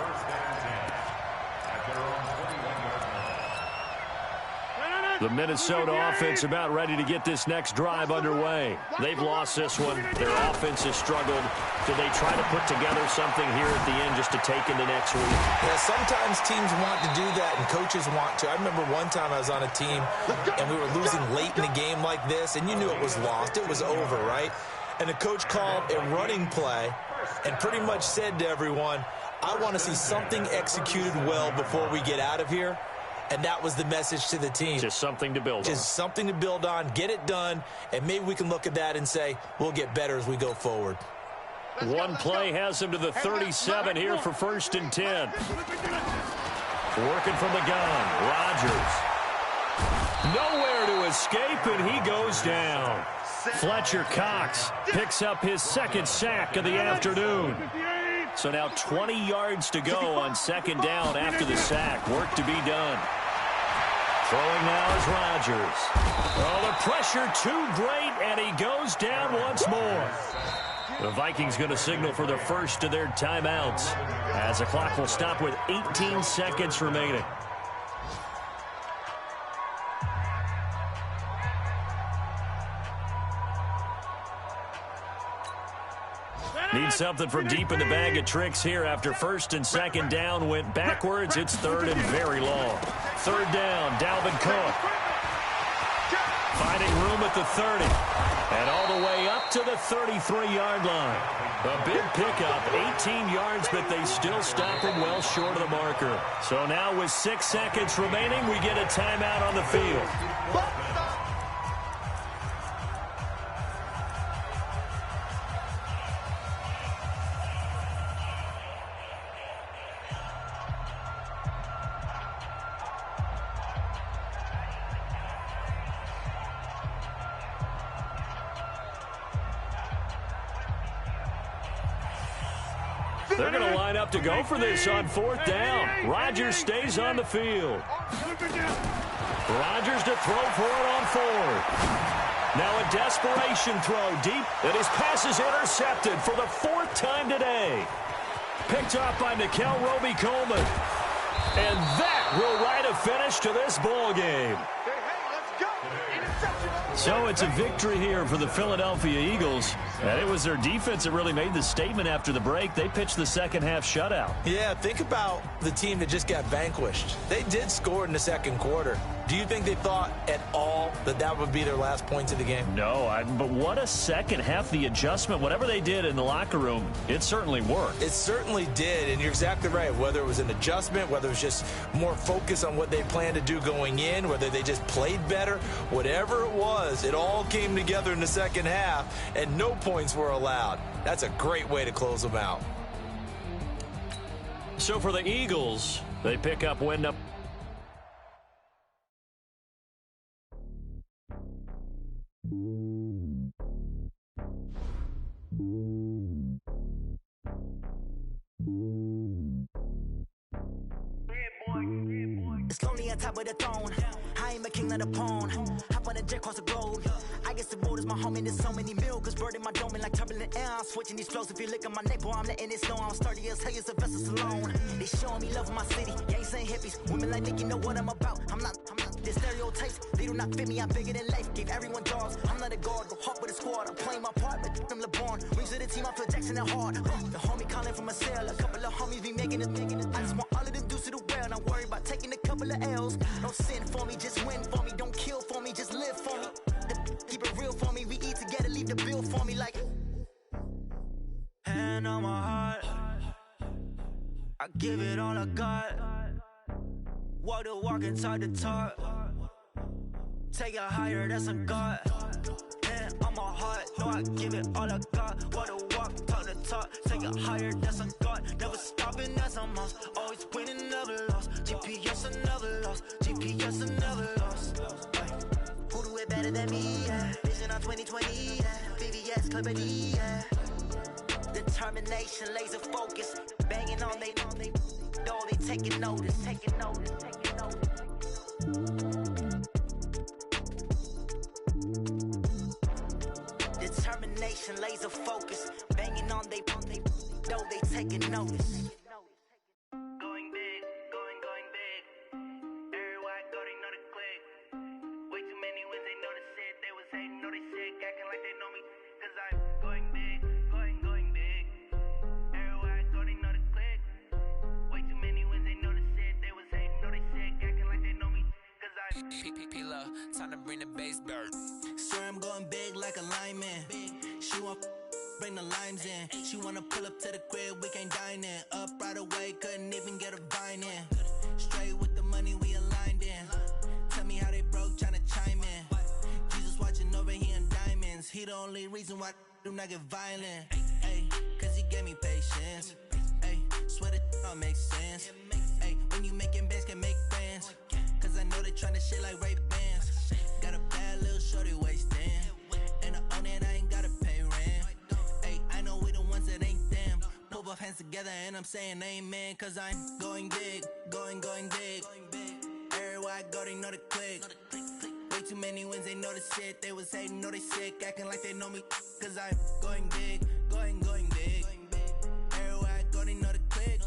The Minnesota offense about ready to get this next drive underway. They've lost this one. Their offense has struggled. Do they try to put together something here at the end just to take into next week? Yeah, sometimes teams want to do that, and coaches want to. I remember one time I was on a team, and we were losing late in a game like this, and you knew it was lost. It was over, right? And the coach called a running play and pretty much said to everyone, I want to see something executed well before we get out of here. And that was the message to the team. Just something to build on. Just something to build on, get it done, and maybe we can look at that and say, we'll get better as we go forward. One play has him to the 37 here for 1st and 10. Working from the gun, Rodgers. Nowhere to escape, and he goes down. Fletcher Cox picks up his 2nd sack of the afternoon. So now 20 yards to go on 2nd down after the sack. Work to be done. Throwing now is Rodgers. Oh, the pressure too great, and he goes down once more. The Vikings going to signal for the first of their timeouts as the clock will stop with 18 seconds remaining. Need something from deep in the bag of tricks here after 1st and 2nd down went backwards. It's 3rd and very long. 3rd down, Dalvin Cook. Finding room at the 30. And all the way up to the 33-yard line. A big pickup, 18 yards, but they still stop him well short of the marker. So now with 6 seconds remaining, we get a timeout on the field. They're going to line up to go for this on 4th down. Rodgers stays on the field. Rodgers to throw for it on 4th. Now a desperation throw deep, and his pass is intercepted for the 4th time today. Picked off by Nickel Roby-Coleman. And that will write a finish to this ball game. So it's a victory here for the Philadelphia Eagles. And it was their defense that really made the statement after the break. They pitched the second-half shutout. Yeah, think about the team that just got vanquished. They did score in the 2nd quarter. Do you think they thought at all that that would be their last points of the game? No, but what a second half. The adjustment, whatever they did in the locker room, it certainly worked. It certainly did, and you're exactly right. Whether it was an adjustment, whether it was just more focus on what they planned to do going in, whether they just played better, whatever it was, it all came together in the 2nd half, and no points were allowed. That's a great way to close them out. So for the Eagles, they pick up win up. a king of the pawn. Hop on a jet across the globe. I guess the road is my home and there's so many mil. Cause bird in my dome and like turbulent air. I'm switching these flows. If you look at my neck, boy, I'm letting it snow. I'm sturdy as hell as Sylvester Stallone. They showing me love in my city. Gangs and hippies. Women like Nick, you know what I'm about. I'm not. The stereotypes, they do not fit me. I'm bigger than life. Gave everyone dogs. I'm not a guard. Go hard with a squad. I'm playing my part, but I'm LeBron. Rings of the team, I feel Jackson and hard. The homie calling from a cell. A couple of homies be making it. I just want all of them dudes to do well. Not worry about taking a couple of L's. Don't sin for me, just win for me. Don't kill for me, just live for me. Keep it real for me. We eat together, leave the bill for me like. Hand on my heart, I give it all I got. Walk the walk and talk the talk. Take it higher, that's a God. Hand on my heart, no, I give it all I got. Walk the walk, talk the talk. Take it higher, that's a God. Never stopping, that's a must. Always winning, never lost. GPS, I never lost. GPS, I never lost. Who do it better than me? Yeah. Vision on 2020, yeah. VVS, Clarity, yeah. Determination, laser focus. Banging on they door, they taking notice. Determination, laser focus. Banging on they door, they taking notice. Going big, going big. Everywhere I go, they know the click. Way too many wins, they know the shit. They was hating, know they sick, acting like they know me. Cause I'm going big, going big. Everywhere I go, they know the click. Way too many wins, they know the shit. They was hating, know they sick, acting like they know me. Cause I'm P-P-P-Love, time to bring the bass bird. Sir, I'm going big like a lineman. She want bring the limes in. She wanna pull up to the crib, we can't dine in. Up right away, couldn't even get a vine in. Straight with the money, we aligned in. Tell me how they broke, tryna chime in. Jesus watching over here in diamonds. He the only reason why I do not get violent. Ay, cause he gave me patience. Ay, swear that all makes sense. Ay, when you making bands, can make friends. Cause I know they tryna shit like Ray Bans. Got a bad little shorty wasting. And I own it, I ain't gotta pay rent. Ay, I know we the ones that ain't them. Pull both hands together and I'm saying amen. Cause I'm going big, going big. Everywhere I go, they know the click. Way too many wins, they know the shit. They was hating, know they sick, acting like they know me. Cause I'm going big, going big. Everywhere I go, they know the click.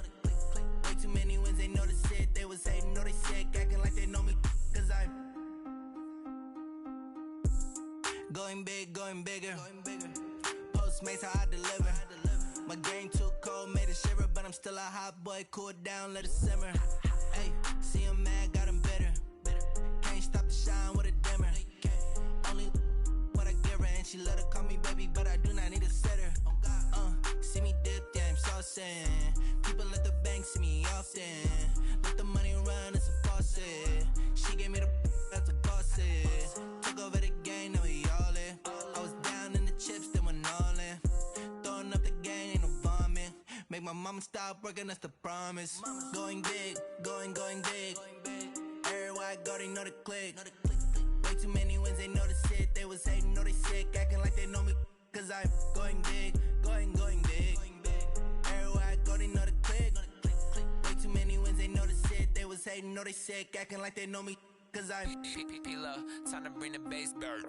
Way too many wins, they know the shit. They was hating, know they sick, acting like they know me. Cause I'm going big, going bigger. Postmates how I deliver. My game too cold, made it shiver. But I'm still a hot boy, cool it down, let it simmer. Hey, see him mad, got him bitter. Can't stop the shine with a dimmer. Only what I give her, and she let her call me baby, but I do not need a sitter. See me dip, yeah, I'm saucing. People at the bank see me often. Let the money run, it's a faucet. She gave me the that's a boss it. Took over the game, now we all in. I was down in the chips, then went all in. Throwing up the game, ain't no vomit. Make my mama stop working, that's the promise. Going big, going big. Everywhere I go, they know the click. Way too many wins, they know the shit. They was hating, know they sick, acting like they know me. Cause I'm going big, going big. Everywhere I go, they know the click. Way too many wins, they know the shit. They was hating, know they sick, acting like they know me. Cause I'm P-P-P-Love, time to bring the bass bird.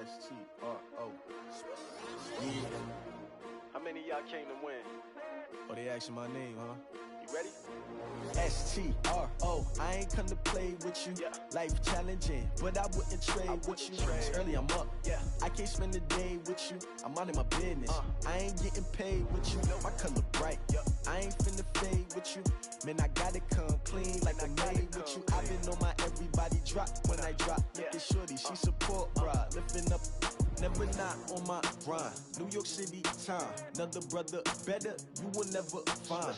S-T-R-O. How many of y'all came to win? Oh, they asking my name, huh? You ready? S-T-R-O. I ain't come to play with you. Yeah. Life challenging, but I wouldn't trade with you. It's early, I'm up. Yeah. I can't spend the day with you. I'm out of my business. I ain't getting paid with you. My color bright. I ain't finna fade with you. Man, I gotta come clean like I made with you. I've been on my everybody drop when I drop. Look at shorty, she support, bruh. Lifting up, never never not on my grind. New York City time. Another brother better, you will never find.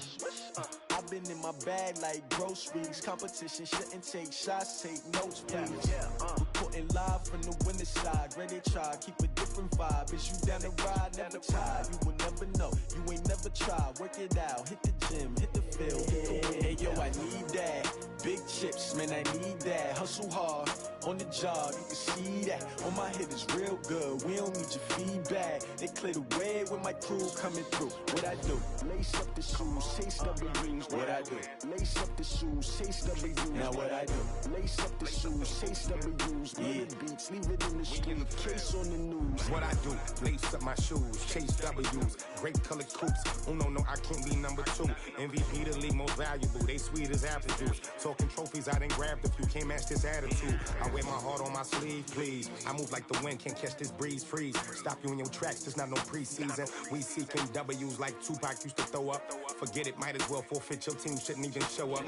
I've been in my bag like groceries. Competition shouldn't take shots, take notes, please. Reporting live from the winter side. Ready to try, keep a different vibe. Is you down the ride, never tired. You will never know, you ain't never tried. Work it out, hit the gym, hit the field. Hey yo, I need that. Big chips, man, I need that. Hustle hard, on the job, you can see that. On my head is real good, we don't need your feedback. They clear the way with my crew coming through. What I do? Lace up the shoes, chase W's. What I do? Lace up the shoes, chase W's. Now what I do? Lace up the shoes, chase W's. Yeah, beats, leave it in the street, case on the news. What I do? Lace up my shoes, chase W's. Great colored coops. Oh no, I can't be number 2. MVP the league most valuable. They sweet as apple juice. Talking trophies, I done grabbed a few. Can't match this attitude. I wear my heart on my sleeve, please. I move like the wind, can't catch this breeze, freeze. Stop you in your tracks, there's not no preseason. We seeking W's like Tupac used to throw up. Forget it, might as well forfeit. Your team shouldn't even show up.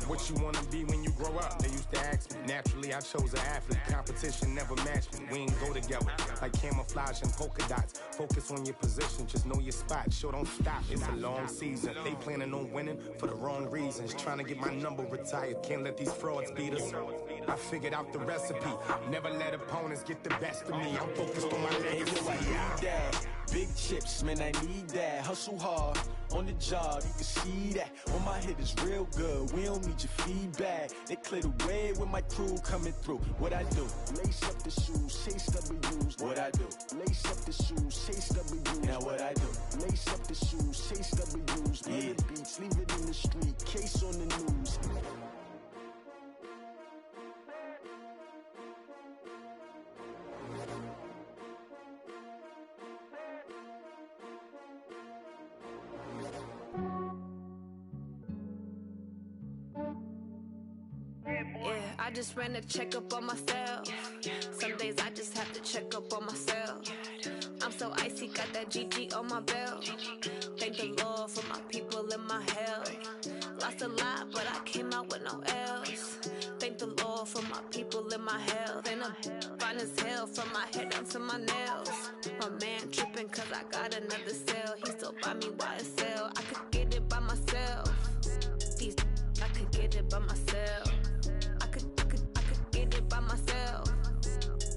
What you wanna be when you grow up? They used to ask me. Naturally, I chose an athlete. Competition never matched me. We ain't go together like camouflage and polka dots. Focus on your position, just know your spot. Sure, don't stop. It's a long season. They planning on winning for the wrong reasons. Trying to get my number retired. Can't let these frauds beat us. I figured out the recipe. Never let opponents get the best of me. I'm focused on my legacy. I need that. Big chips, man, I need that. Hustle hard, on the job, you can see that. On my head is real good, we don't need your feedback. They clear the way with my crew coming through. What I do? Lace up the shoes, chase W's. What I do? Lace up the shoes, chase W's. Now what I do? Lace up the shoes, chase W's. Yeah, beats, leave it in the street, case on the news. Yeah, I just ran a checkup on myself. Some days I just have to check up on myself. I'm so icy, got that GG on my belt. Thank the Lord for my people and my health. Lost a lot, but I came out with no L's. Thank the Lord for my people and my health. And I'm fine as hell from my head down to my nails. My man tripping cause I got another cell. He still buy me YSL. I could get it by myself. These I could get it by myself. I could get it by myself.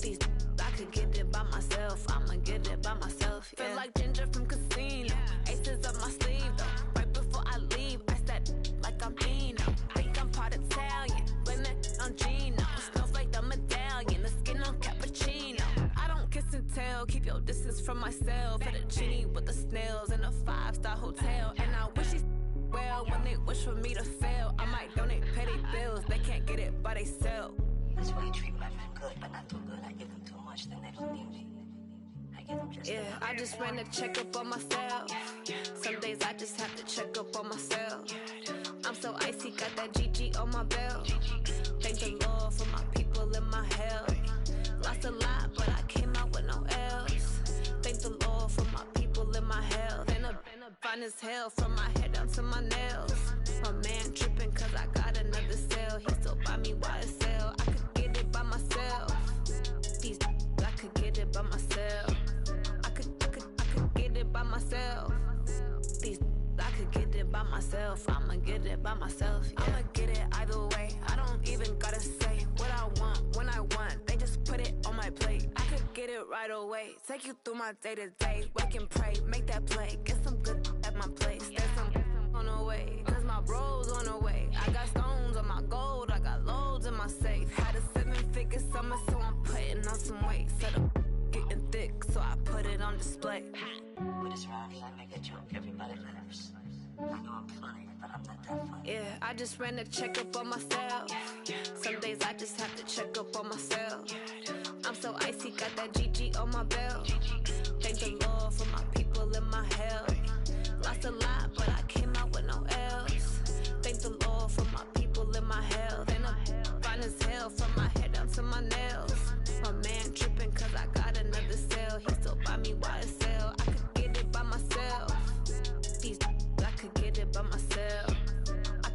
These I could get it by myself. I'ma get it by myself. Yeah. Feel like Ginger from Casino. Aces up my sleeve though. Right before I leave, I said like I'm Dino. Think I'm part Italian. Blame it on Gino. Snowflake the medallion. The skin on cappuccino. I don't kiss and tell. Keep your distance from myself. At a genie with the snails in a 5-star hotel. And I wish he's well when they wish for me to fail. I might donate, pay their bills. They can't get it by they sell. That's why you treat my friend good, but not too good. I give them too much, then they don't need me. I give them just yeah, I just ran a checkup on myself. Some days I just have to check up on myself. I'm so icy, got that GG on my belt. Thank the Lord for my people and my health. Lost a lot, but I came out with no L's. Thank the Lord for my people and my health. And I'm fine as hell from my head down to my nails. My man tripping cause I got another cell. He still buy me YSL. I could get it by myself. These I could get it by myself. I could get it by myself. These I could get it by myself. I'ma get it by myself. Yeah. I'ma get it either way. I don't even gotta say what I want when I want. They just put it on my plate. I could get it right away. Take you through my day to day. Wake and pray, make that play. Get some good at my place. There's some on the way. Cause my bro's on the way. I got stones on my gold. I got loads in my safe. Had a 7-figure summer, so I'm putting on some weight. Set up getting thick, so I put it on display. With this rhyme, I make a joke, everybody laughs. I know I'm funny, but I'm not that funny. Yeah, I just ran a checkup on myself. Some days I just have to check up on myself. I'm so icy, got that GG on my belt. Thank the Lord for my people and my health. Lost a lot, but I came out with no L's. Thank the Lord for my people and my health. And I'm fine as hell from my head down to my nails. My man tripping cause I got another cell. He still buy me YSL. I could get it by myself. These I could get it by myself. I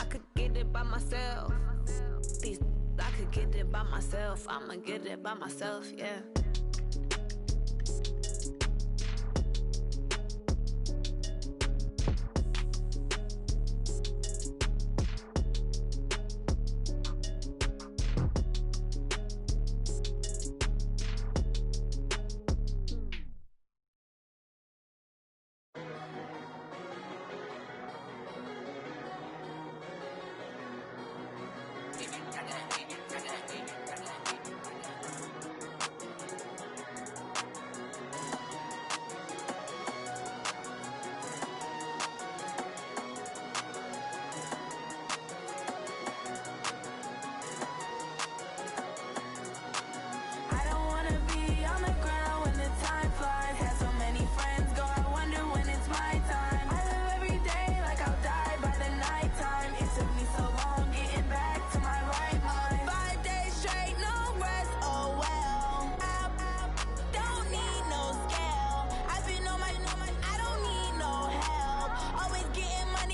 could get it by myself. These I could get it by myself. I'ma get it by myself, yeah.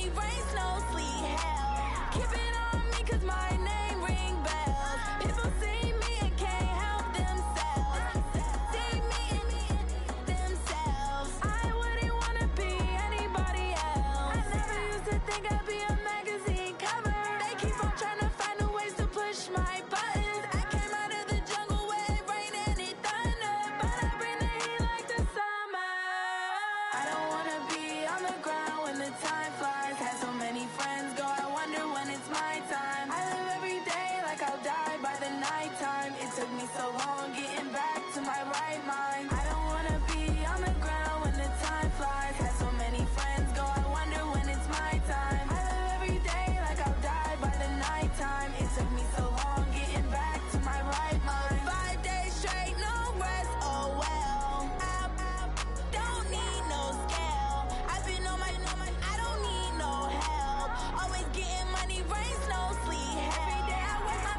money, rain, snow, sleet, hell. Keep it on me, cause my name ring bells. People see me and can't help themselves. See me and themselves. I wouldn't wanna be anybody else. I never used to think I'd be a magazine cover. They keep on trying to find new ways to push my buttons. I came out of the jungle where it rained and it thunder, but I bring the heat like the summer. I don't wanna be on the ground when the time flies. Had so many friends go, I wonder when it's my time. I live every day like I'll die by the nighttime. It took me so long getting back to my right mind. I don't wanna be on the ground when the time flies. Had so many friends go, I wonder when it's my time. I live every day like I'll die by the nighttime. It took me so long getting back to my right mind. 5 days straight, no rest, oh well. I don't need no scale. I've been on my, I don't need no help. Always getting money, rain, snow, sleet, hell. Every day I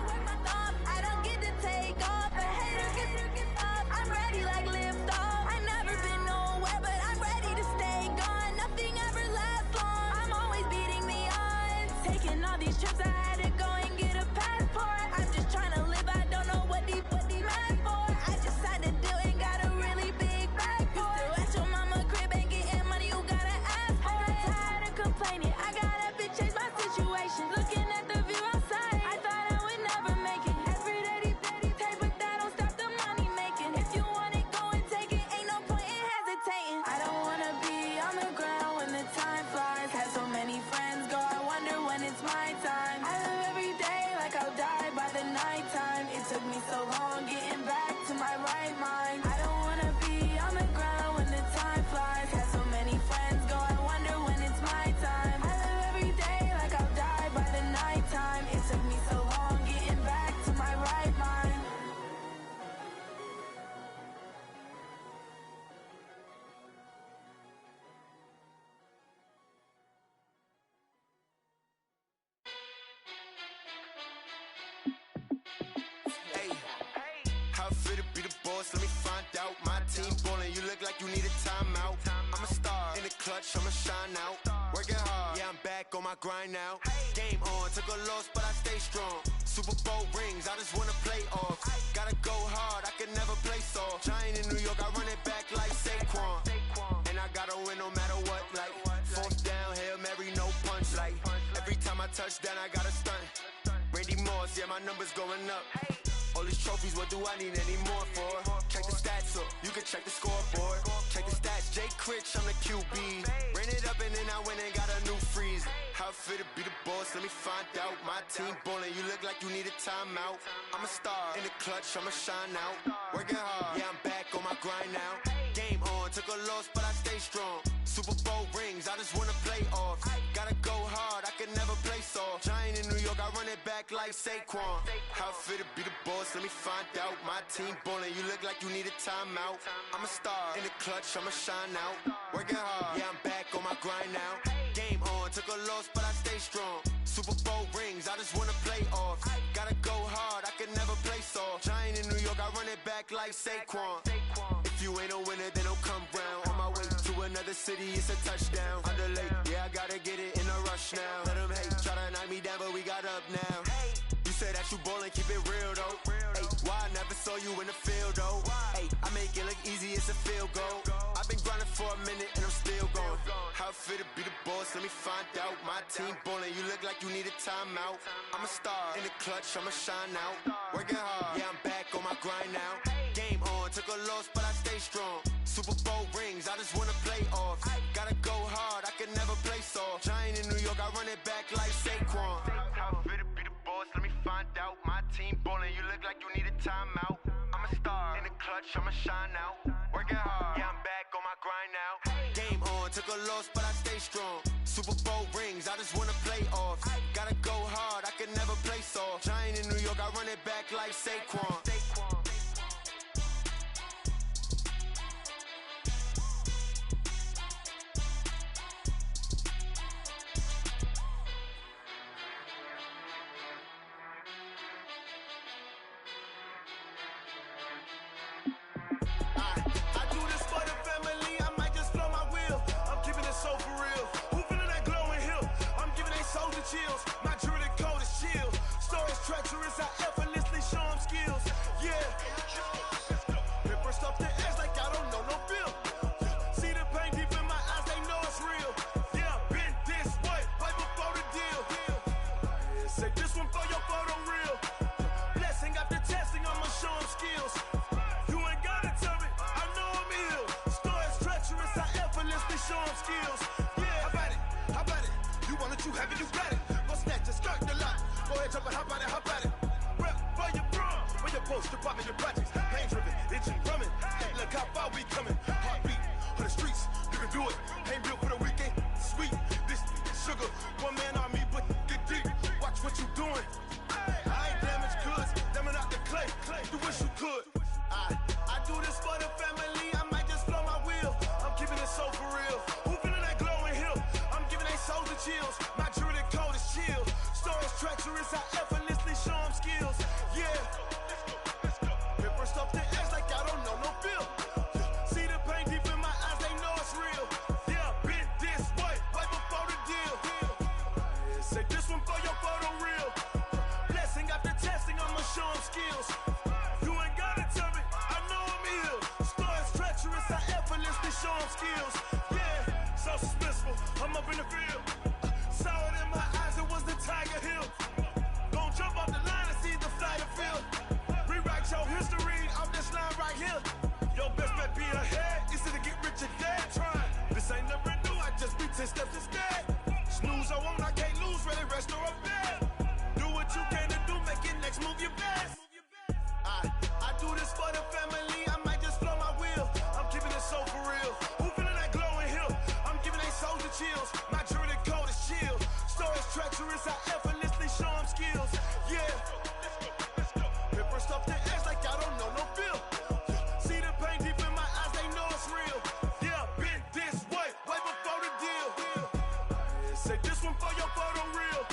work my thumb, I don't get to take off. A hater gets up, I'm ready like lift off. I never been nowhere, but I'm ready to stay gone. Nothing ever lasts long, I'm always beating the odds. Taking all these trips, I had to go and get a passport. I'm just trying to live, I don't know what these mad for. I just had to do it, got a really big bag for it. Still at your mama crib, ain't getting money, you gotta ask for it. I got tired of complaining, I got up and changed my situation. Looking at the view outside, I thought I would never make it. Every day they take, but that don't stop the money making. If you want it, go and take it, ain't no point in hesitating. I don't wanna be on the ground when the time flies. Had so many friends go, I wonder when it's my time. I live every day like I'll die by the nighttime. It took me so long getting back to my right mind. I don't wanna be on the ground when the time flies. Had so many friends go, I wonder when it's my time. I live every day like I'll die by the nighttime. It took me so long getting back to my right mind. Hey, how fit to be the boss? Let me find out. My team ballin', you look like you need a timeout. I'm a star in the clutch, I'ma shine out. Working hard, yeah, I'm back on my grind now. Game on, took a loss, but I stay strong. Super Bowl rings, I just wanna play off. Gotta go hard, I can never play soft. Giant in New York, I run it back like Saquon. And I gotta win no matter what, like fourth down, Hail Mary, no punch. Like every time I touch down, I gotta stunt. Randy Moss, yeah, my numbers going up. All these trophies, what do I need any more for? Check the stats up, you can check the scoreboard. Check the stats, Jay Critch, I'm the QB. Ran it up and then I went and got a new freeze. How fit to be the boss, let me find out. My team ballin', you look like you need a timeout. I'm a star in the clutch, I'ma shine out. Working hard, yeah, I'm back on my grind now. Game on, took a loss, but I stay strong. Super Bowl rings, I just wanna play off. Gotta go hard, I can never play soft. Giant in New York, I run it back like Saquon. How fit to be the boss, let me find out. My team ballin', you look like you need a timeout. I'm a star in the clutch, I'ma shine out. Working hard, yeah, I'm back on my grind now. Game on, took a loss, but I stay strong. Super Bowl rings, I just wanna play off. Gotta go hard, I can never play soft. Giant in New York, I run it back like Saquon. If you ain't a winner, then don't come round. On my way to another city, it's a touchdown. Underlay, yeah, I gotta get it in a rush now. Let them hate, try to knock me down, but we got up now. You say that you ballin', keep it real though. Hey, why I never saw you in the field though? Hey, I make it look easy, it's a field goal. I've been grinding for a minute and I'm still going. How fit to be the boss, let me find out. My team ballin', you look like you need a timeout. I'm a star in the clutch, I'ma shine out. Working hard, yeah, I'm back on my grind now. Game on, took a loss, but I stay strong. Super Bowl rings, I just wanna play off. Gotta go hard, I can never play soft. Giant in New York, I run it back like Saquon. How fit to be the boss, let me find out. My team ballin', you look like you need a timeout. I'm a star in the clutch, I'ma shine out. Working hard, yeah, I'm back on my grind now. Game on, took a loss, but I stay strong. Super Bowl rings, I just wanna play off. Gotta go hard, I can never play soft. Giant in New York, I run it back like Saquon. So for real, who feelin' that glowing hill? tell me how about it, how about it? Rep for your bro, for your post, your pop in your projects. Pain driven, itching, drumming. Hey, look how far we coming. Heartbeat for the streets, you can do it. Ain't built for the weekend, sweet. This sugar, one man army, but get deep. Watch what you doing. I ain't damaged goods, damn out the clay. You wish you could. I do this for the family. I might just blow my wheel. I'm keeping it so for real. Who feeling that glowing hill? I'm giving they souls the chills. My jewelry code is chill. Stories treacherous, I effortlessly show them skills. Yeah. Paper stuff the edge like I don't know no feel. See the pain deep in my eyes, they know it's real. Yeah, been this way, way before the deal. Say this one for your photo real. Blessing after testing, I'ma show them skills. You ain't gotta tell me, I know I'm ill. Stories treacherous, I effortlessly show them skills. Yeah, so suspenseful, I'm up in the field. Saw it in my eyes, it was the Tiger Hill. Gon' jump off the line and see the flight of field. Rewrite your history off this line right here. Your best bet be ahead, easy to get rich or dead trying. This ain't never new, I just be 10 steps instead. Snooze I won't, I can't lose, ready, rest or a bed. Do what you can to do, make it next move your best. I do this for the family, I might just blow my wheel. I'm keeping it so for real. Who feeling that glowing hill? I'm giving they souls the chills. My jewelry code is chill. Stories treacherous, I effortlessly show them skills. Yeah. Paper stuff the edge like I don't know no feel. See the pain deep in my eyes, they know it's real. Yeah, been this way, way before the deal. Say this one for your photo real.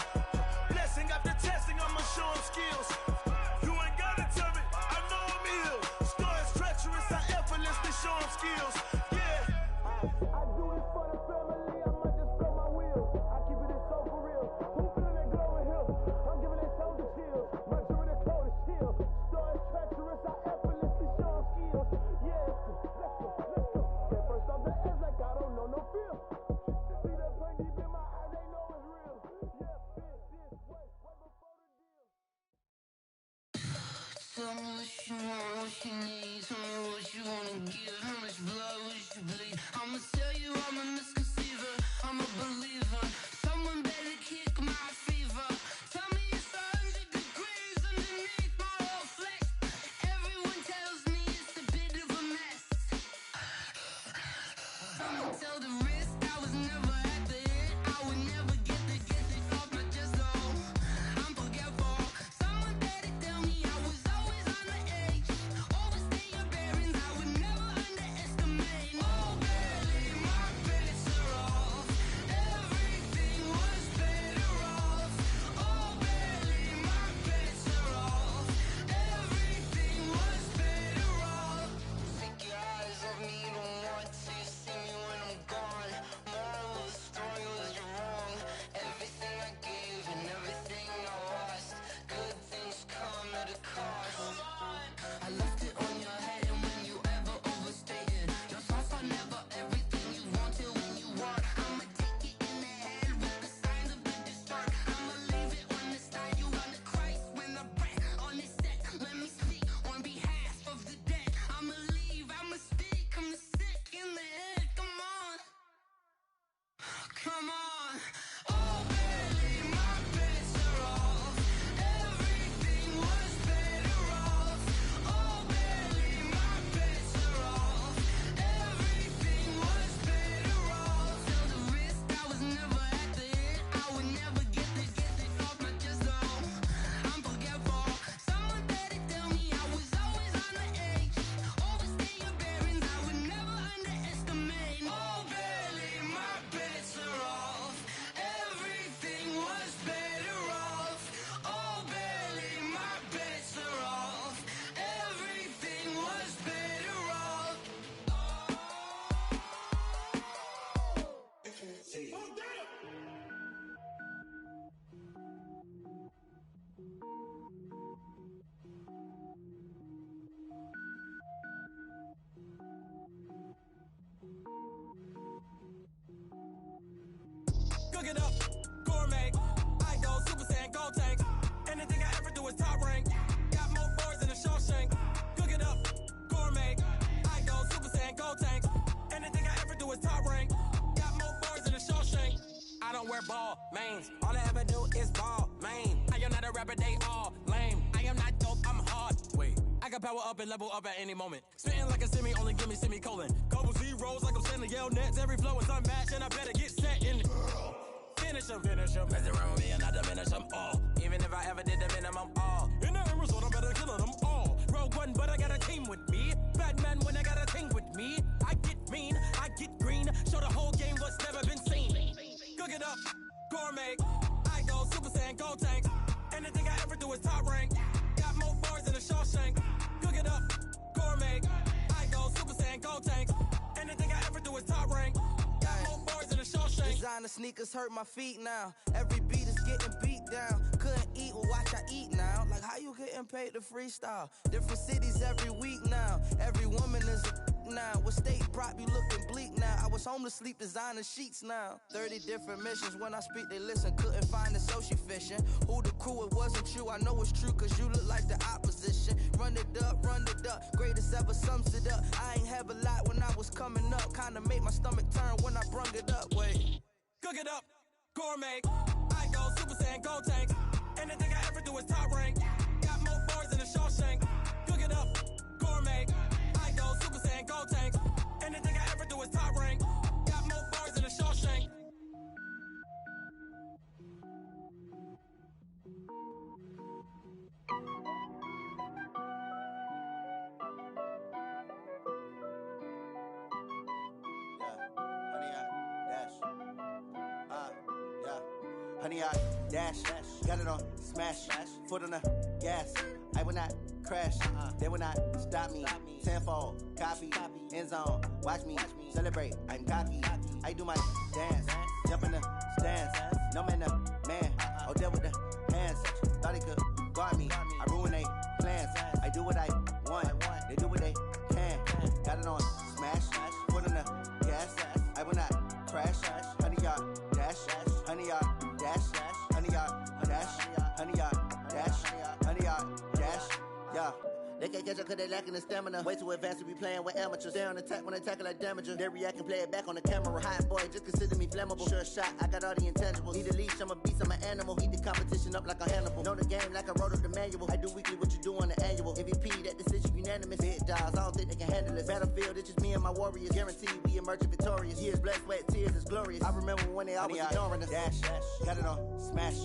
Blessing after testing, I'ma show them skills. You ain't gotta tell me, I know I'm ill. Stories treacherous, I effortlessly show them skills. Yeah. I do this for the family, I might just blow my wheel. I keep it so for real. Who feeling that glowing hill? I'm giving it souls the chills. My jewelry code is chill. Stories treacherous, I effortlessly show them skills. Yeah, let's go. Get first off the edge like I don't know no feel. See the pain deep in my eyes, they know it's real. Yeah, been this way, way before the deal. Tell me what you want, what you need. Tell me what you wanna give. How much blood would you bleed? I'ma tell you I'm a misconceiver. I'm a believer. Someone better kick my fever. Tell me it's 100 degrees underneath my whole flesh. Everyone tells me it's a bit of a mess. I'ma tell the risk I was never at the end. I would never get it off my chest though. I'm forgetful. Someone better tell me I was always on the edge. Overstay your bearings, I would never underestimate. Oh, barely, my bets are off. Everything was better off. Oh, barely, my bets are off. Everything was better off. Take your eyes off me, don't want to see me when I'm gone. Moral of the story was you're wrong. Everything I gave and everything I lost. Good things come at a cost. I left it on your head, and when you ever overstated, your thoughts are never everything you wanted when you want. I'ma take it in the head with the signs of the distort. I'ma leave it on the side. You on the Christ when I breath on this set. Let me speak on behalf of the dead. I'ma leave, I'ma speak. I'm sick in the head. Come on, come on. Oh, barely, my bets are off. Everything was better off. Oh, barely, my bets are off. Everything was better off. Till the risk I was never at the end. I would never get it off my chest though. I'm forgetful. Someone better tell me I was always on the edge. Overstay your bearings, I would never underestimate. Oh, barely, my bets are off. Everything was better off. Oh, barely, my bets are off. Everything was better off. Cook it up, gourmet. I go Super Saiyan, gold tank. Anything I ever do is top rank. Got more boards than a Shawshank. Cook it up, gourmet. I go Super Saiyan, gold tank. Anything I ever do is top rank. Got more boards than a Shawshank. I don't wear ball mains. All I ever do is ball lame. I am not a rapper, they all lame. I am not dope, I'm hard. Wait, I can power up and level up at any moment. Spitting like a semi, only give me semicolon. Couple zeros like I'm sending yell nets. Every flow is unmatched and I better get set in. Finish them. Mess around with me and I diminish them all. Even if I ever did the minimum all. In the end result, I'm better killing them all. Rogue One, but I got a team with me. Batman when I got a team with me. I get mean, I get green. Show the whole game what's never been seen. Cook it up, gourmet. I go Super Saiyan, Gold Tank. Anything I ever do is top rank. Got more bars than a Shawshank. Cook it up, gourmet. I go Super Saiyan, Gold Tank. Anything I ever do is top rank. Got more bars than a Shawshank. Designer sneakers hurt my feet now. Every beat is getting beat down. Couldn't eat, well watch I eat now. Like how you getting paid to freestyle? Different cities every week now. Every woman is a now. What state prop you looking bleak now? I was home to sleep designer sheets now. 30 different missions. When I speak they listen. Couldn't find the so she fishing. Who the crew? It wasn't you. I know it's true cause you look like the opposition. Run it up. Greatest ever sums it up. I ain't have a lot when I was coming up. Kinda made my stomach turn when I brung it up. Wait. Cook it up, gourmet. I go Super Saiyan, Gold Tank. Anything I ever do is top rank. Got more bars than a Shawshank. Cook it up, gourmet. I go Super Saiyan, Gold Tank. Anything I ever do is top rank. Got more bars than a Shawshank. Honey, I dash, got it on smash, foot on the gas. I will not crash, they will not stop me. Tenfold, copy, end zone, watch me celebrate. I'm cocky, I do my dance, jump in the stands. No man, oh there with the hands. Thought he could guard me, I ruin they plans. I do what I want, they do what they can. Got it on smash, foot on the gas. I will not crash, honey, y'all dash, honey, y'all dash, honey, y'all dash, honey, y'all dash, honey, y'all dash, yeah. They can't catch up cause they lacking the stamina. Way too advanced to be playing with amateurs. Stay on attack when they tackle like damager. They react and play it back on the camera. Hot boy, just consider me flammable. Sure shot, I got all the intangibles. Need a leash, I'm a beast, I'm an animal. Eat the competition up like a Hannibal. Know the game like I wrote up the manual. I do weekly what you do on the annual. MVP, that decision unanimous. Big dogs, I don't think they can handle it. Battlefield, it's just me and my warriors. Guaranteed we emerging victorious. Years, blood, sweat, tears, is glorious. I remember when they always ignoring us. Dash, got it on smash,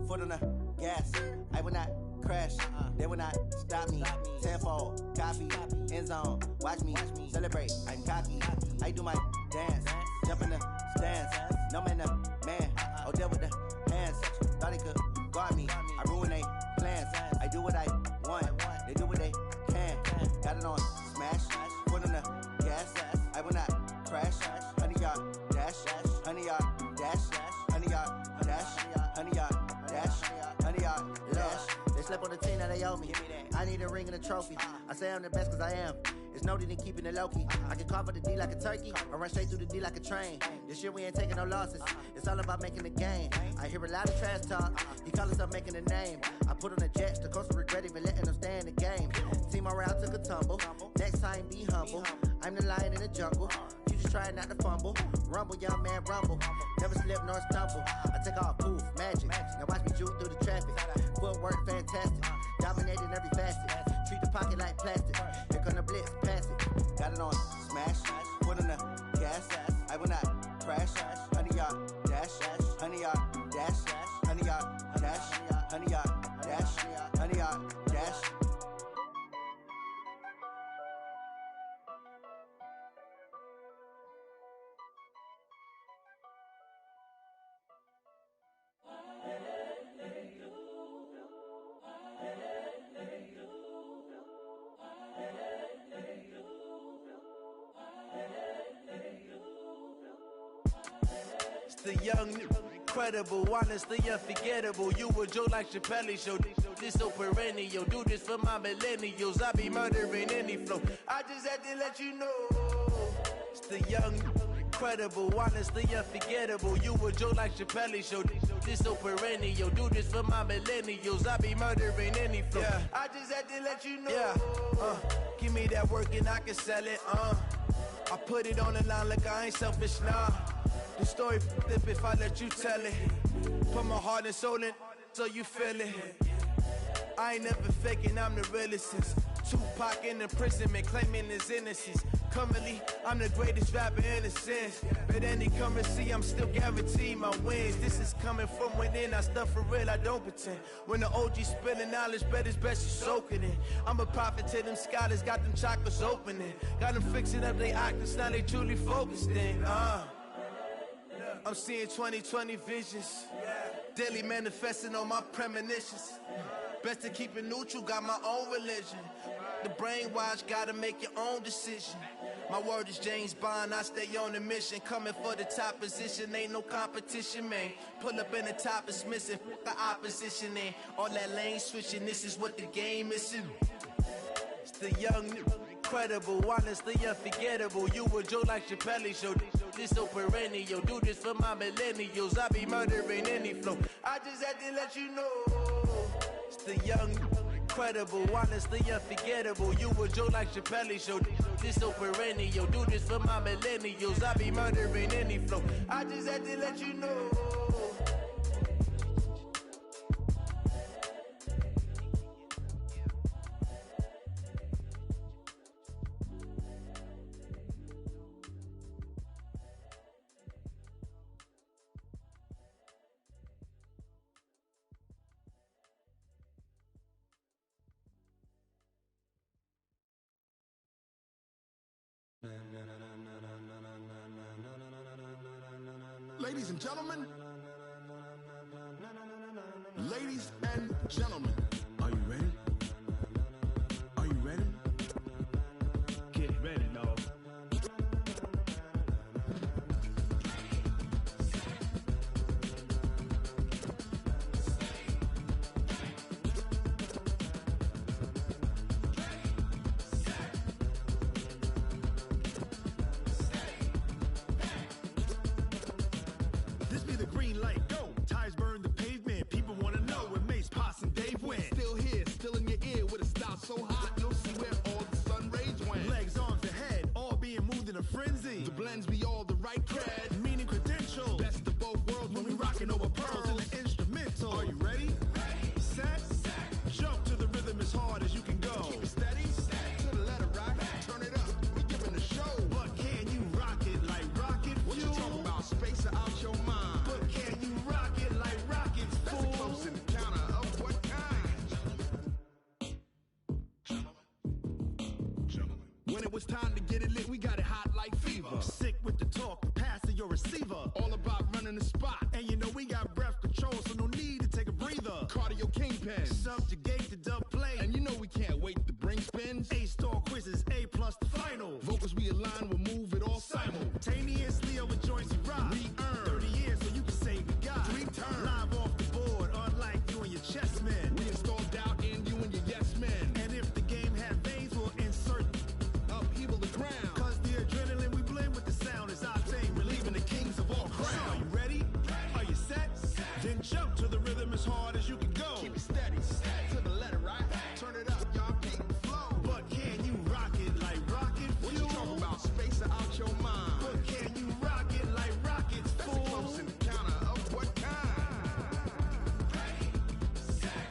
foot on the gas. I will not crash, they will not stop me. Tenfold, copy, end zone, watch me celebrate. I'm cocky, I do my dance, jump in the stands. No man, oh there with the hands. Thought he could guard me, I ruin they plans. I do what I want, they do what they can. Got it on smash, foot on the gas. I will not crash, honey y'all dash, honey y'all dash, honey y'all dash, honey y'all dash, honey y'all dash. They slept on the team that they owe me. I need a ring and a trophy. I say I'm the best cause I am. It's no need in keeping it low-key. I can carve up the D like a turkey or run straight through the D like a train. This year we ain't taking no losses. It's all about making a game. I hear a lot of trash talk. He call himself making a name. I put on the Jets. The coach will regret even letting them stay in the game. Team morale took a tumble. Next time be humble. I'm the lion in the jungle. You just try not to fumble. Rumble, young man, rumble. Never slip nor stumble. I take off, poof, magic. Now watch me juke through the traffic. Footwork fantastic. Dominating every facet. Treat the pocket like plastic. Here come the blitz, pass it. Got it on smash. Foot on the gas. I will not crash. Honey, y'all dash. Honey, y'all dash. Honey, y'all dash. Honey, y'all dash. Honey, y'all dash. The young, incredible, honestly unforgettable. You a joke like Chappelle Show. This so perennial. Do this for my millennials. I be murdering any flow. I just had to let you know. It's the young, incredible, honestly unforgettable. You a joke like Chappelle Show. This so perennial. Do this for my millennials. I be murdering any flow. Yeah. I just had to let you know. Yeah. Give me that work and I can sell it. I put it on the line like I ain't selfish, nah. The story flip if I let you tell it. Put my heart and soul in. so you feel it. I ain't never faking, I'm the realest since Tupac in imprisonment, claiming his innocence. Currently, I'm the greatest rapper in a sense. But any currency, I'm still guaranteed my wins. This is coming from within, I stuff for real, I don't pretend. When the OG spilling knowledge, bet it's best you soak it in. I'm a prophet to them scholars, got them chakras opening. Got them fixing up they octaves, now they truly focused in. I'm seeing 2020 visions. Daily manifesting on my premonitions. Best to keep it neutral, got my own religion. The brainwash, gotta make your own decision. My word is James Bond, I stay on a mission. Coming for the top position, ain't no competition, man. Pull up in the top is missing, the opposition in. All that lane switching, this is what the game is. It's the young, incredible, honestly unforgettable. You a joke like Chappelle show. This so perennial, do this for my millennials. I be murdering any flow. I just had to let you know. It's the young, incredible, honestly unforgettable. You a joke like Chappelle show. This so perennial, do this for my millennials. I be murdering any flow. I just had to let you know. Ladies and gentlemen, ladies and gentlemen, are you ready? Are you ready? Get ready, dog. It's time to get it lit, we got it hot like fever. Sick with the talk, passing your receiver. All about running the spot. And you know we got breath control, so no need to take a breather. Cardio kingpin, subjugate the dub play. And you know we can't wait to bring spins. A-star quizzes, A+ the final. Vocals we align, we'll move it all simultaneously over joints we rock. We earn 30 years so you can say we got 3 turns. Live off the board, unlike you and your chess men. We install doubt in you and your yes men. And if the game had veins, we'll insert upheaval the ground. Cause the adrenaline we blend with the sound is our thing, relieving the kings of all crowns. So are you ready? Are you set? Then jump to the rhythm as hard as you can go. Keep it steady, to the letter, right? Turn it up, y'all beat the flow. But can you rock it like rocket fuel? What you talking about? Space out your mind. But can you rock it like rockets, fool? That's close in the counter of what kind? Ready, set,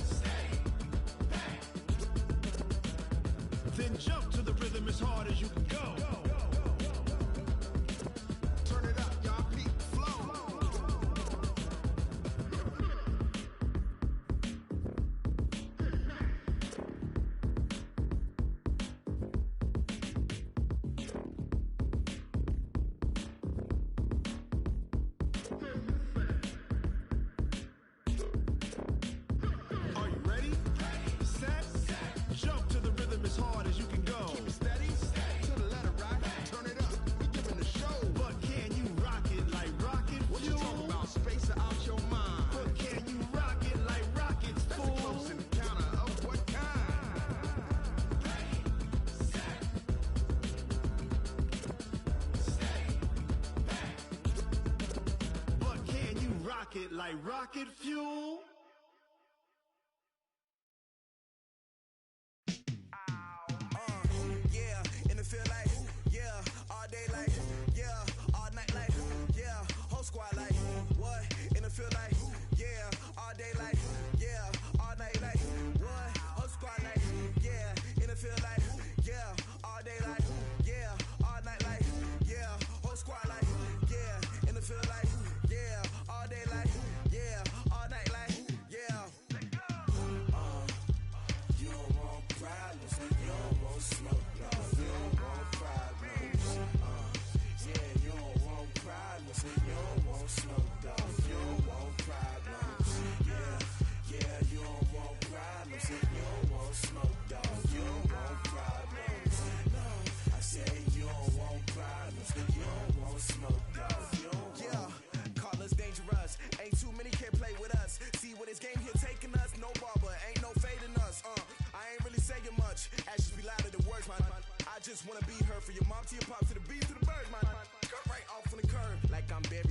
steady, back. Then jump to the rhythm as hard as you can go. Turn it up, y'all beat the flow. Are you ready? Set, jump to the rhythm as hard as you can go. Keep it steady, to the letter, right? Turn it up, we giving the show. But can you rock it like rocket fuel? What you talking about? Space out your mind. But can you rock it like rockets, fool? That's close in the counter of what kind? Ready, set, steady, back. But can you rock it like rocket fuel? Yeah, in the field like, yeah, all day like, yeah, all night like, yeah, whole squad like, what?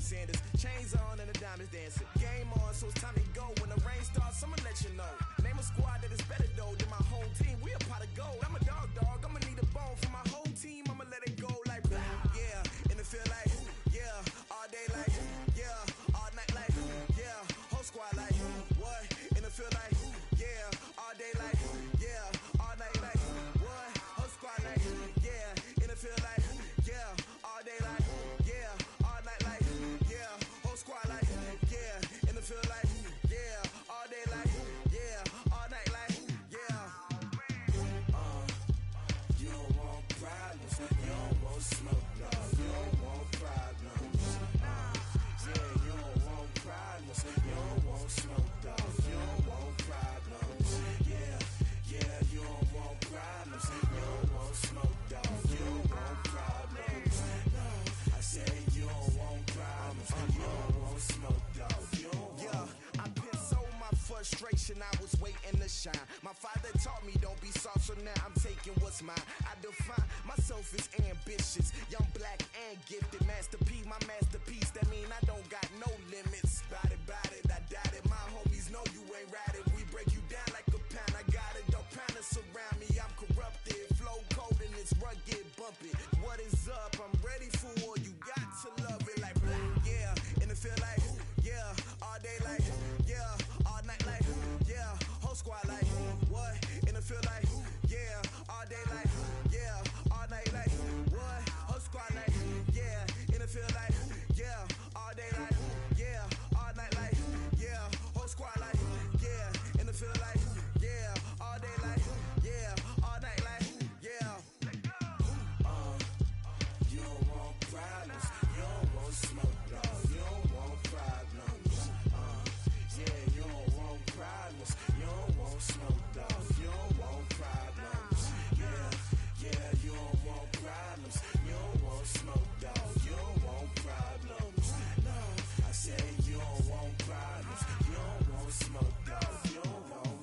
Sanders. Chains on and the diamonds dancing. Game on, so it's time to go. When the rain starts, I'ma let you know. Name a squad that is better though than my home team. We a pot of gold. I'm a dog. I'ma need a bone for my whole team. I'ma let it go like yeah. And it feel like yeah. All day like yeah. All night like yeah. Whole squad like what? And it feel like yeah. All day like yeah. All night like what? Whole squad like yeah. And it feel like yeah. All day like yeah. All night like yeah. Whole squad like yeah. And it feel like yeah. All day like yeah. All night like yeah. You don't want problems. You don't want smoke, no. You don't want problems. Yeah, you don't want problems. You don't want smoke, dog. You don't want problems. Yeah, you don't want problems. You don't want smoke, dog. You don't want problems. No, I say you don't want problems. You don't want smoke, dog. You don't want. Yeah, I've been so my frustration. I was waiting to shine. My father taught me don't be soft, so now I'm taking what's mine. I define myself as ambitious, young, black, and gifted. Master P, my masterpiece. That mean I don't got no limits. Bout it, I doubt it. My homies know you ain't ratted. We break you down like a pound. I got it, don't pound to surround me. I'm corrupted, flow cold and it's rugged, bumpy. What is up? I'm ready for war. You got to love it like yeah. And it feel like yeah. All day like yeah. All night like yeah. Whole squad like what? And it feel like yeah. All day like yeah. All night like what? Whole squad like yeah. And it feel like yeah. All day like yeah. All night like yeah. Whole squad like yeah. And it feel like yeah. All day like yeah. All night like yeah. You don't want problems. You don't want smoke, no. You don't want problems. Yeah, you don't want problems. You don't want smoke, dog. You don't want problems. Yeah, you don't want problems. You don't want smoke, dog. You don't want problems. No, I say you don't want problems. You don't want smoke, dog. You don't want.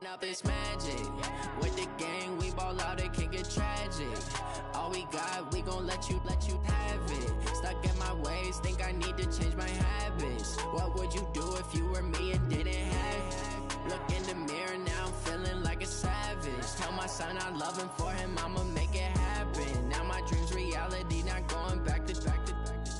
Up this magic. With the gang, we ball out, it can get tragic. All we got, we gon' let you have it. Stuck in my ways, think I need to change my habits. What would you do if you were me and didn't have it? Look in the mirror, now I'm feeling like a savage. Tell my son I love him, for him I'ma make it happen. Now my dream's reality, not going back to.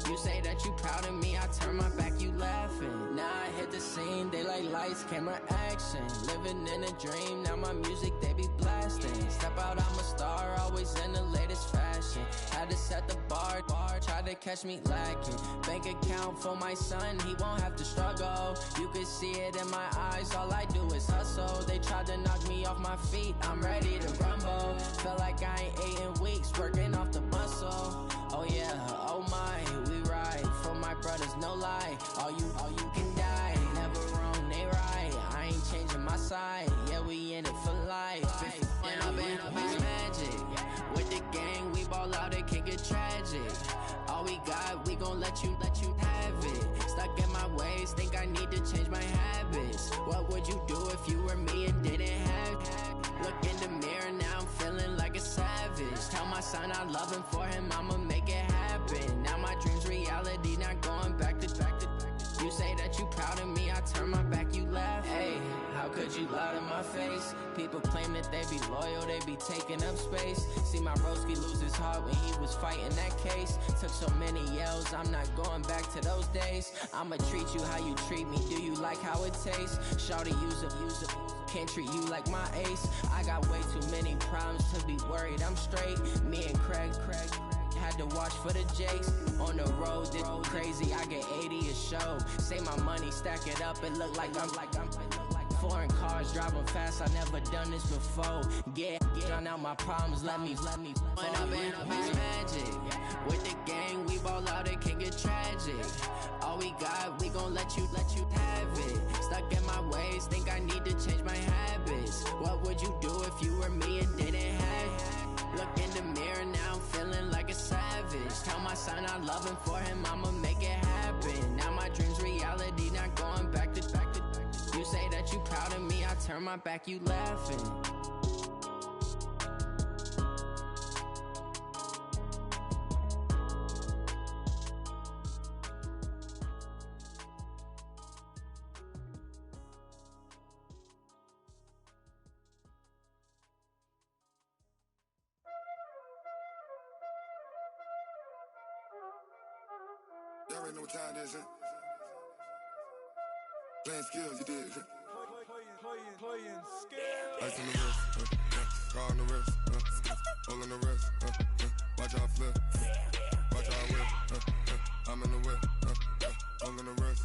You say that you proud of me, I turn my back, you laughing. Now I hit the scene, they like lights, camera, action. Living in a dream, now my music, they be blasting. Step out, I'm a star, always in the latest fashion. Had to set the bar, try to catch me lacking. Bank account for my son, he won't have to struggle. You can see it in my eyes, all I do is hustle. They tried to knock me off my feet, I'm ready to rumble. Felt like I ain't ate in weeks, working off the muscle. Oh yeah, oh my, we ride for my brothers, no lie. All you can die, never wrong, they right. I ain't changing my side, yeah, we in it for life. When I've been up is magic. With the gang, we ball out, it can get tragic. All we got, we gon' let you have it. Stuck in my ways, think I need to change my habits. What would you do if you were me and didn't have it? Look in the mirror, now I'm feeling like a savage. Tell my son I love him, for him I'ma make it happen. Now my dream's reality, not going back to. You say that you proud of me, I turn my back, you laugh. Hey, how could you lie to my face? People claim that they be loyal, they be taking up space. See my broski lose his heart when he was fighting that case. Took so many yells, I'm not going back to those days. I'ma treat you how you treat me, do you like how it tastes? Shawty, use a can't treat you like my ace. I got way too many problems to be worried, I'm straight. Me and Craig had to watch for the Jakes. On the road, this crazy, I get 80 a show. Say my money, stack it up, it look like I'm foreign cars, driving fast, I never done this before. Get on out my problems, let me When I've been magic. With the gang, we ball out, it can get tragic. All we got, we gon' let you have it. Stuck in my ways, think I need to change my habits. What would you do if you were me and didn't have it? Look in the mirror, now I'm feeling like a savage. Tell my son I love him, for him I'ma make it happen. Now my dream's reality, not going back to. You say that you proud of me, I turn my back, you laughing. Y'all already know what time it is, huh? Playing skills, you did. Playing skills. Ice on the wrist, car on the wrist, hole in the wrist, watch out flip, watch out whip, I'm in the whip, hole in the wrist,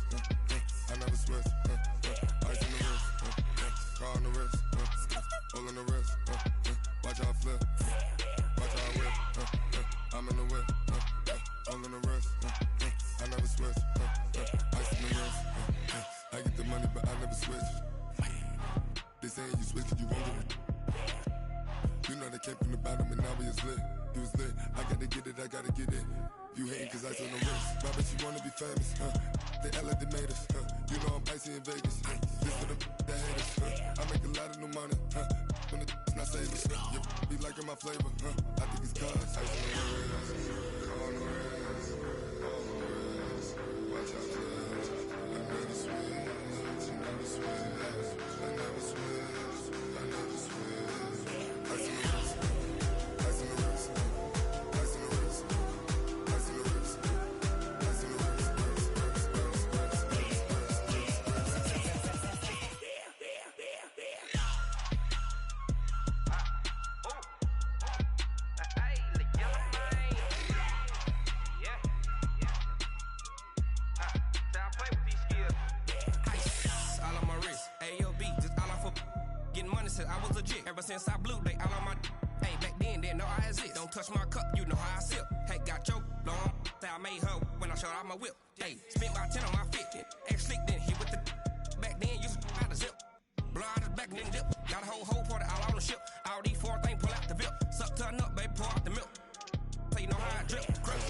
I never switch, ice on the wrist, car on the wrist, hole in the wrist, watch out flip, watch out whip, I'm in the whip, hole in the wrist, I never switch, ice on the wrist, I get the money but I never switch. They saying you switch cause you won't get it. You know they came from the bottom and now we is lit. You was lit, I gotta get it, I gotta get it. You hating cause ice on the wrist. My bitch, you wanna be famous, They act like they made us, You know I'm icy in Vegas, This for the that hate us, I make a lot of new money, When the not saving, You be liking my flavor, I think it's cause ice on the wrist, on the wrist, on the wrist. Watch out, cuz I never switch, you never switch. I never switch, I never switch. Ice in the wrist, ice in the wrist, ice in the wrist, ice in the wrist, ice in the wrist, I was legit ever since I blew they all on my hey back then didn't know I exist. Don't touch my cup, you know how I sip. Hey, got choked long, say I made her when I showed out my whip. Hey, spent about 10 on my fit, X slick then hit with the back then used to out the zip. Blow out his back and then dip. Got a whole party all on the ship. All these four things pull out the VIP. Suck turn up, baby, pour out the milk. So you know how I drip. Crush.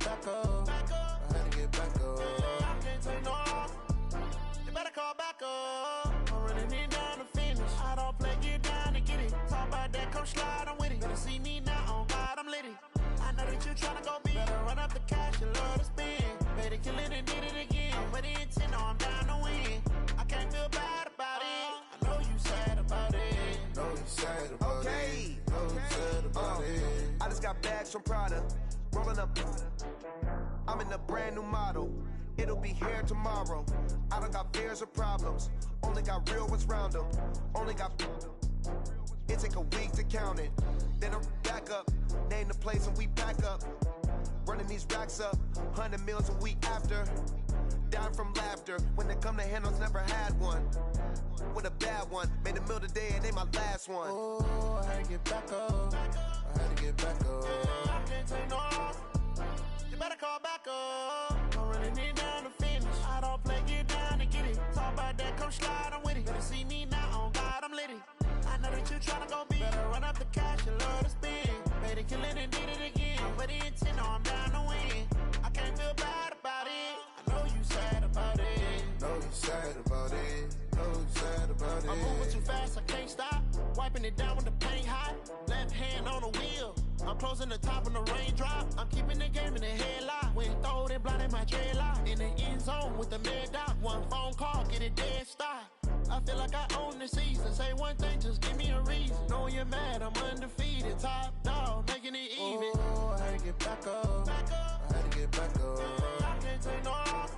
back up. I had to get back up. I can't take no loss. You better call back up. I'm running it down to finish. I don't play, get down to get it. Talk about that, come slide, I'm with it. Better see me now, on God, I'm litty. I know that you tryna go big. Better run up the cash, you love to spend. Better kill it and did it again. I'm with the intent, no, I'm down to win. I can't feel bad about it. I know you sad about it. Know you sad about it. Know you sad about it. I just got bags from Prada. Rolling up. I'm in a brand new model. It'll be here tomorrow. I don't got fears or problems. Only got real ones round them. Only got. It take a week to count it. Then I'm back up. Name the place and we back up. Running these racks up. 100 meals a week after. dying from laughter. When they come to handles, never had one. With a bad one, made a meal today and they my last one. Oh, I had to get back up. I had to get back up. I can't take no loss. You better call back up. I'm running it down to finish. I don't play, get down and get it. Talk about that, come slide, I'm with it. Better see me now, on God, I'm litty. I know that you tryna go big. Better run up the cash and love to spend. Made it, kill it, and did it again. But the intent, no, I'm down to win. I can't feel bad about it. I know you sad about it. Know you sad about it. Know you sad about it. I'm moving too fast, I can't stop. Wiping it down with the paint hot. Left hand on the wheel. I'm closing the top when the raindrop. I'm keeping the game in the headlock. When throwed and blinded my dreadlock. In the end zone with the mad dot. One phone call, get it dead stop. I feel like I own the season. Say one thing, just give me a reason. Knowing you're mad, I'm undefeated. Top dog, making it even. Oh, I had to get back up. I had to get back up. I can't take no loss.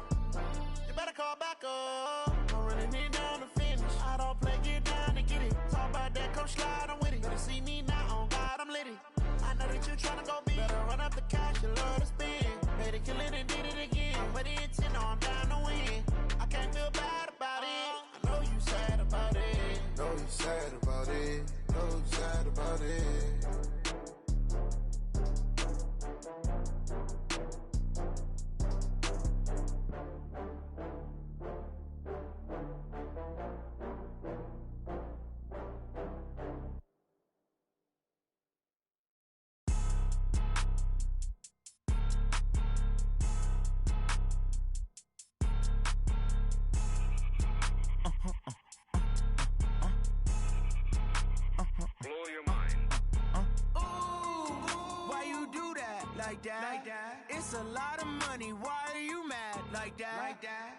You better call back up. I'm running it down to finish. I don't play, get down to get it. Talk about that, come slide, I'm with it. Better see me now, on God, I'm litty. I know that you tryna go big. Better run up the cash and love to spend. Made it, kill it, and did it again. But the intent, no, I'm down to win. I can't feel bad about it. I know you sad about it. Know you sad about it. Know you sad about it. Like that. It's a lot of money. Why are you mad like that?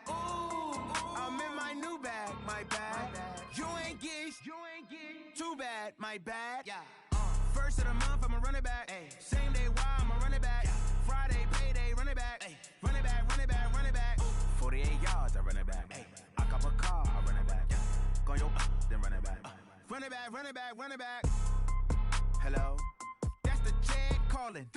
Ooh, I'm in my new bag. My bad. You ain't get too bad. My bad. Yeah. First of the month, I'ma run it back. Ay. Same day, why I'ma run it back. Friday, payday, run it back. Ay. Run it back, run it back, run it back. 48 yards, I run it back. Ay. I cop a car, I run it back. Go your then run it back. Run it back, run it back, run it back. Hello? That's the check calling.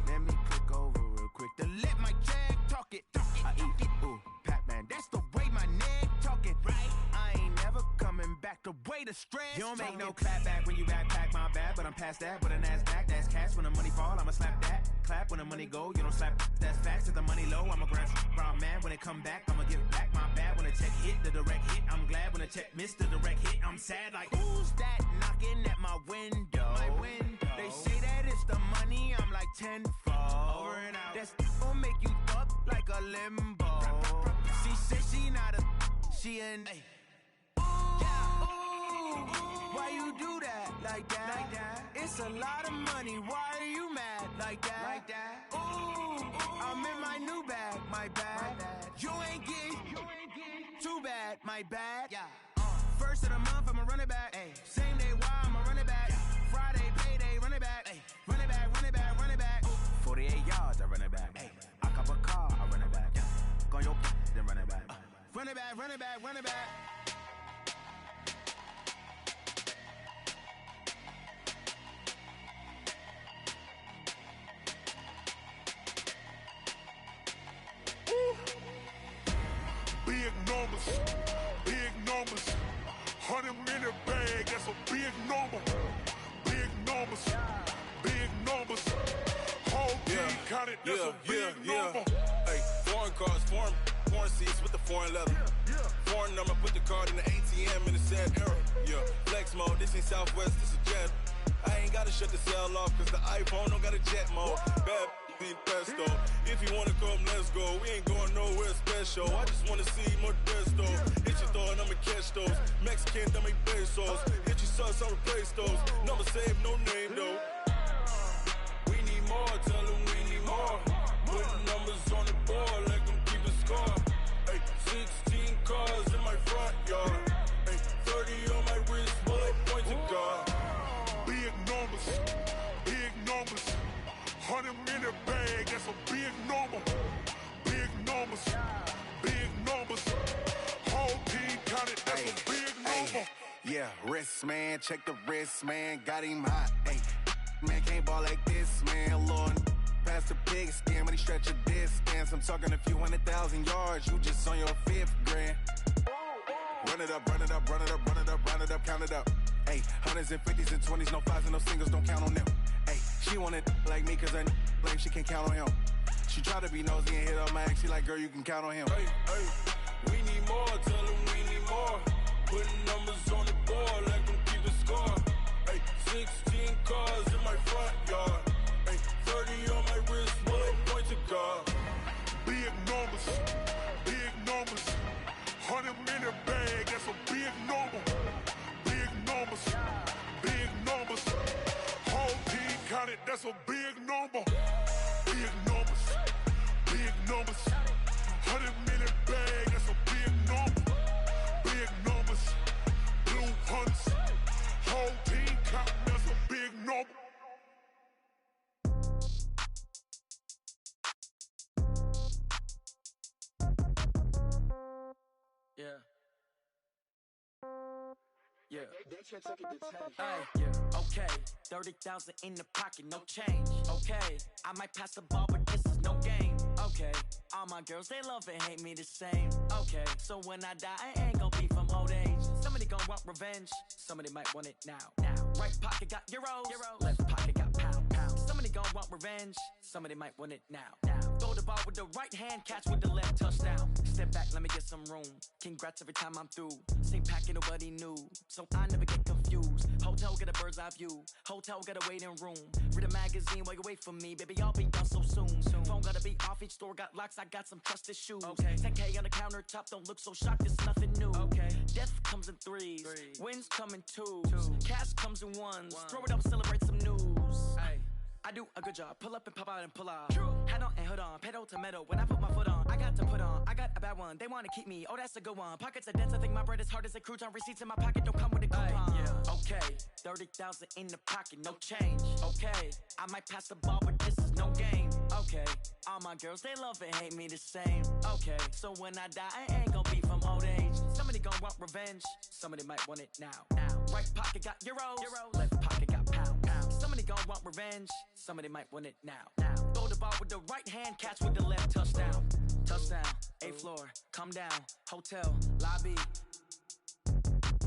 Let me click over real quick to let my check talk it. I eat it, ooh, Pac-Man. That's the way my neck talking. Right? I ain't never coming back the way the stress. You don't make no clap back when you backpack, my bad. But I'm past that. But a NASDAQ, that's cash. When the money fall, I'ma slap that. Clap when the money go, you don't slap. That's facts. If the money low, I'ma grab brown man. When it come back, I'ma give back my bad. When the check hit, the direct hit. I'm glad when the check missed the direct hit. I'm sad like, who's that knocking at my window? My window. They say that it's the money, I'm like tenfold. Over and out. That's gon' make you up like a limbo. She said she not a, she an. Ooh, why you do that like that? It's a lot of money, why are you mad like that? Ooh, I'm in my new bag, my bad. You ain't get too bad, my bad. Yeah. First of the month, I'ma run it back. Ay. Same day, why I'ma run it back. Friday, payday, run it back. Ay. Run it back, run it back, run it back. 48 yards, I run it back. Ay. I cop a car, I run it back. Go your then run it back. Run it back, run it back, run it back. Big numbers, 100-minute bag, that's a big number. Big numbers, whole team counted, that's a big number. Hey, foreign cars, foreign seats with the foreign leather. Foreign number, put the card in the ATM in the sad era. Yeah, flex mode, this ain't Southwest, this a jet. I ain't gotta shut the cell off, cause the iPhone don't got a jet mode. Bad need pesto. If you wanna come, let's go. We ain't going nowhere special. I just wanna see more Modesto. Hit your thought, I'ma catch those. Mexican, that make pesos. Hit your sauce, I'll replace those. Number save, no name though. We need more, tell them we need more. Put numbers on the board, let them keep the score. Hey, 16 cars in my front yard. Hey, 30 on my wrist, bullet points of God. Big numbers, 100-minute bag, that's a big number. Big numbers, whole team counted, that's a big number. Yeah, wrist man, check the wrist man, got him hot. Ay, man can't ball like this, man. Lord, pass the big skin, but he stretch a distance. I'm talking a few 100,000 yards, you just on your 5th grand. Run it up, run it up, run it up, run it up, run it up, count it up. Hey, hundreds and 50s and 20s, no 5s and no singles, don't count on them. Hey, she want it like me, cause her blame, she can't count on him. She try to be nosy and hit up my ex, she like, girl, you can count on him. Hey, hey, we need more, tell them we need more. Putting numbers on the board, let them keep the score. Hey, 16 cars in my front yard. Hey, 30 on my wrist, bullet point to God. Big numbers, big numbers. 100-minute bag, that's a big number. Big numbers, big numbers. Whole team counted, that's a big number. Big numbers, big numbers. 100-minute bag, that's a big number. Big numbers, blue hunts. Whole team counting, that's a big number. Yeah. Yeah. Hey, yeah. Okay. 30,000 in the pocket, no change. Okay. I might pass the ball, but this is no game. Okay. All my girls, they love and hate me the same. Okay. So when I die, I ain't gon' be from old age. Somebody gon' want revenge. Somebody might want it now. Right pocket got euros. Left pocket got pounds. Somebody gon' want revenge. Somebody might want it now. Throw the ball with the right hand, catch with the left, touchdown. Step back, let me get some room. Congrats every time I'm through. Same packet, nobody knew, so I never get confused. Hotel get a bird's eye view. Hotel got a waiting room. Read a magazine while you wait for me, baby. I'll be done so soon. Phone gotta be off. Each store got locks. I got some trusted shoes. Okay. 10K on the countertop. Don't look so shocked. It's nothing new. Okay. Death comes in threes. Wins come in twos. Cash comes in ones. Throw it up, celebrate some news. Ay. I do a good job. Pull up and pop out and pull out. Hat on and hood on. Pedal to metal. When I put my foot on, I got to put on. I got a bad one. They want to keep me. Oh, that's a good one. Pockets are dense. I think my bread is hard as a crouton. Receipts in my pocket don't come with a coupon. Yeah. Okay. 30,000 in the pocket. No change. Okay. I might pass the ball, but this is no game. Okay. All my girls, they love and hate me the same. Okay. So when I die, I ain't gon' be from old age. Somebody gon' want revenge. Somebody might want it now. Right pocket got euros. Left pocket got pounds. Somebody gon' want revenge. Somebody might want it now. Throw the ball with the right hand, catch with the left, touchdown. Touchdown, 8th floor, come down, hotel, lobby.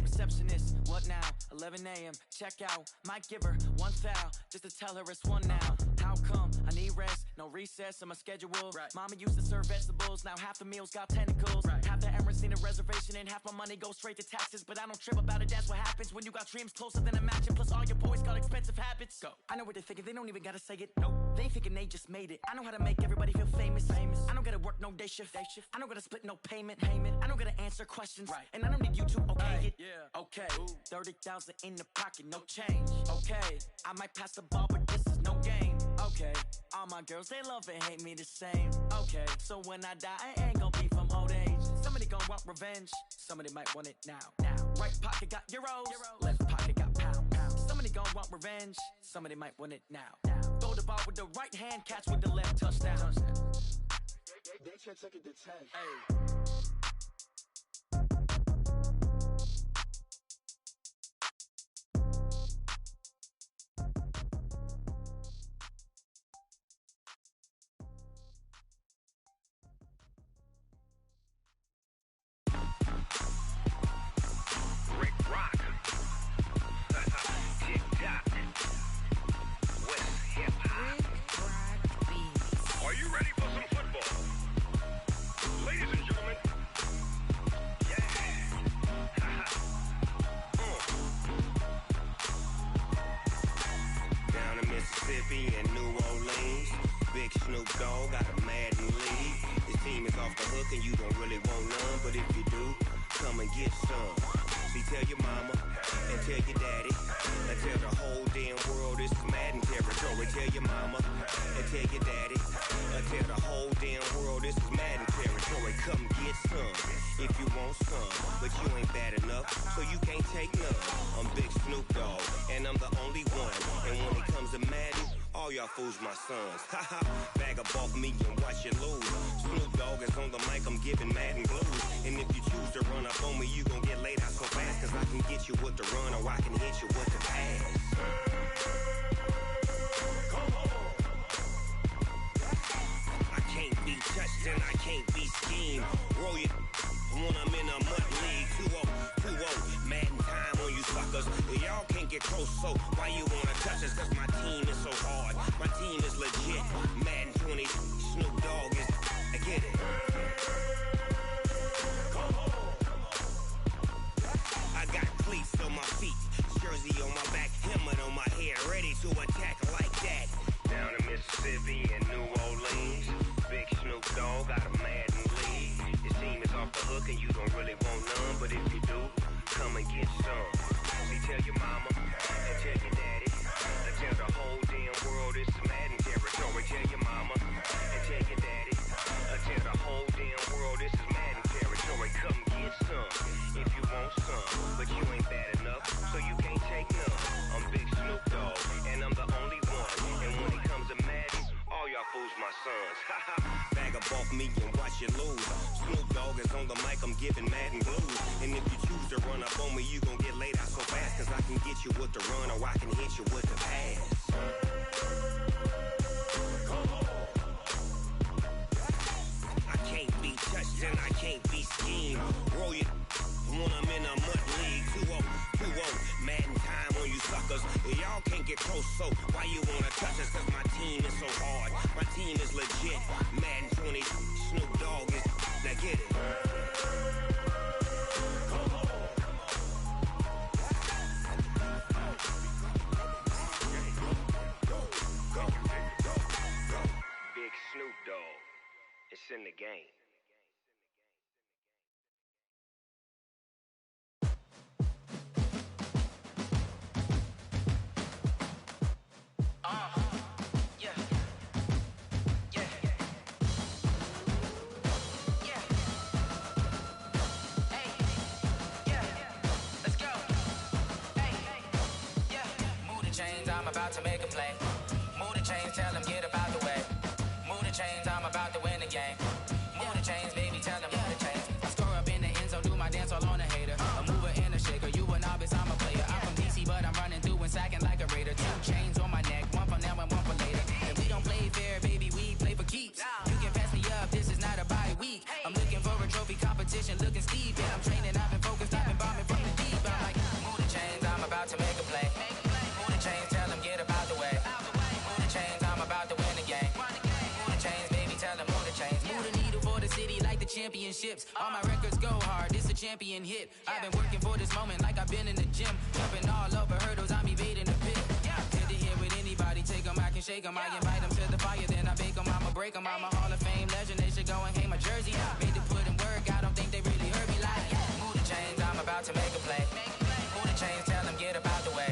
Receptionist, what now? 11 a.m., check out. Might give her one foul, just to tell her it's one now. How come? I need rest, no recess in my schedule. Mama used to serve vegetables, now half the meals got tentacles. Half the Emirates need a reservation and half my money goes straight to taxes. But I don't trip about it, that's what happens when you got dreams closer than a match. Plus all your boys got expensive habits. Go. I know what they're thinking, they don't even gotta say it. Nope. They ain't thinking they just made it. I know how to make everybody feel famous. I don't gotta work no day shift. I don't gotta split no payment. I don't gotta answer questions. And I don't need you to okay it. Yeah. Okay. 30,000 in the pocket, no change. Okay. I might pass the ball, but this is no game. Okay. All my girls, they love and hate me the same. Okay. So when I die, I ain't gon' be from old age. Somebody gon' want revenge. Somebody might want it now. Right pocket got euros. Left pocket got pounds. Somebody gon' want revenge. Somebody might want it now. Throw the ball with the right hand, catch with the left, touchdown. They should take it to 10. Hey. And New Orleans, Big Snoop Dogg got a Madden league. His team is off the hook and you don't really want none, but if you do, come and get some. See, tell your mama and tell your daddy and tell the whole damn world this is Madden territory. Tell your mama and tell your daddy and tell the whole damn world this is Madden territory. Come get some if you want some, but you ain't bad enough, so you can't take none. I'm Big Snoop Dogg and I'm the only one, and when it comes to Madden, all y'all fools my sons. Haha, bag up off me and watch you lose. Snoop Dogg is on the mic, I'm giving Madden blues. And if you choose to run up on me, you gon' get laid out so fast, cause I can get you with the run or I can hit you with the pass. Come on. can't get close, so why you wanna touch us? Cause my team is so hard. My team is legit. Madden 20, Snoop Dogg is. I get it. I got cleats on my feet, jersey on my back, helmet on my head, ready to attack like that. Down in Mississippi and New Orleans, Big Snoop Dogg got a Madden league. Your team is off the hook and you don't really want none, but if you do, come and get some. See, tell your mama and tell your daddy, and tell the whole damn world it's Madden territory. Tell your mama and tell your daddy, and tell the whole damn world this is Madden territory. Come get some if you want some, but you ain't bad enough, so you can't take none. I'm Big Snoop Dogg, and I'm the only one. And when it comes to Madden, all y'all fools my sons. Bag up off me and watch you lose. Snoop Dogg is on the mic, I'm giving Madden blues. And if you choose to run up on me, you gon' get laid out so fast. Cause I can get you with the run or I can hit you with the pass. I can't be touched and I can't be schemed. Roll you when I'm in a mud league. 2-0, 2-0, Madden time on you suckers. Y'all can't get close, so why you wanna touch us? Cause my team is so hard. My team is legit. Madden 20, Snoop Dogg is. Now get it. Big Snoop Dogg. It's in the game. I'm about to make a play. Move the chains, tell them get up out the way. Move the chains, I'm about to win the game. Move the chains, baby, tell them move the chains. I score up in the end zone, do my dance all on a hater. A mover and a shaker, you a novice, I'm a player. I'm from DC, but I'm running through and sacking like a raider. 2 chains on my neck, one for now and one for later. And we don't play fair, baby, we play for keeps. You can pass me up, this is not a bye week. I'm looking for a trophy competition, looking steep. And I'm training, I've been focused, I've been bombing from the deep. I'm like, move the chains, I'm about to make a play. Move the chains, tell them get up out the way. Move the chains, I'm about to win the game. Move the chains, baby, tell them move the chains. Move the needle for the city like the championships. All my records go hard, this a champion hit. I've been working for this moment like I've been in the gym. Jumping all over hurdles, I'm evading the pit. Hit it here with anybody, take them, I can shake them. I invite them to the fire, then I bake them, I'ma break them. I'm a Hall of Fame legend, they should go and hang my jersey. Made to put in work, I don't think they really heard me like. Move the chains, I'm about to make a play. Move the chains, tell them get up out the way.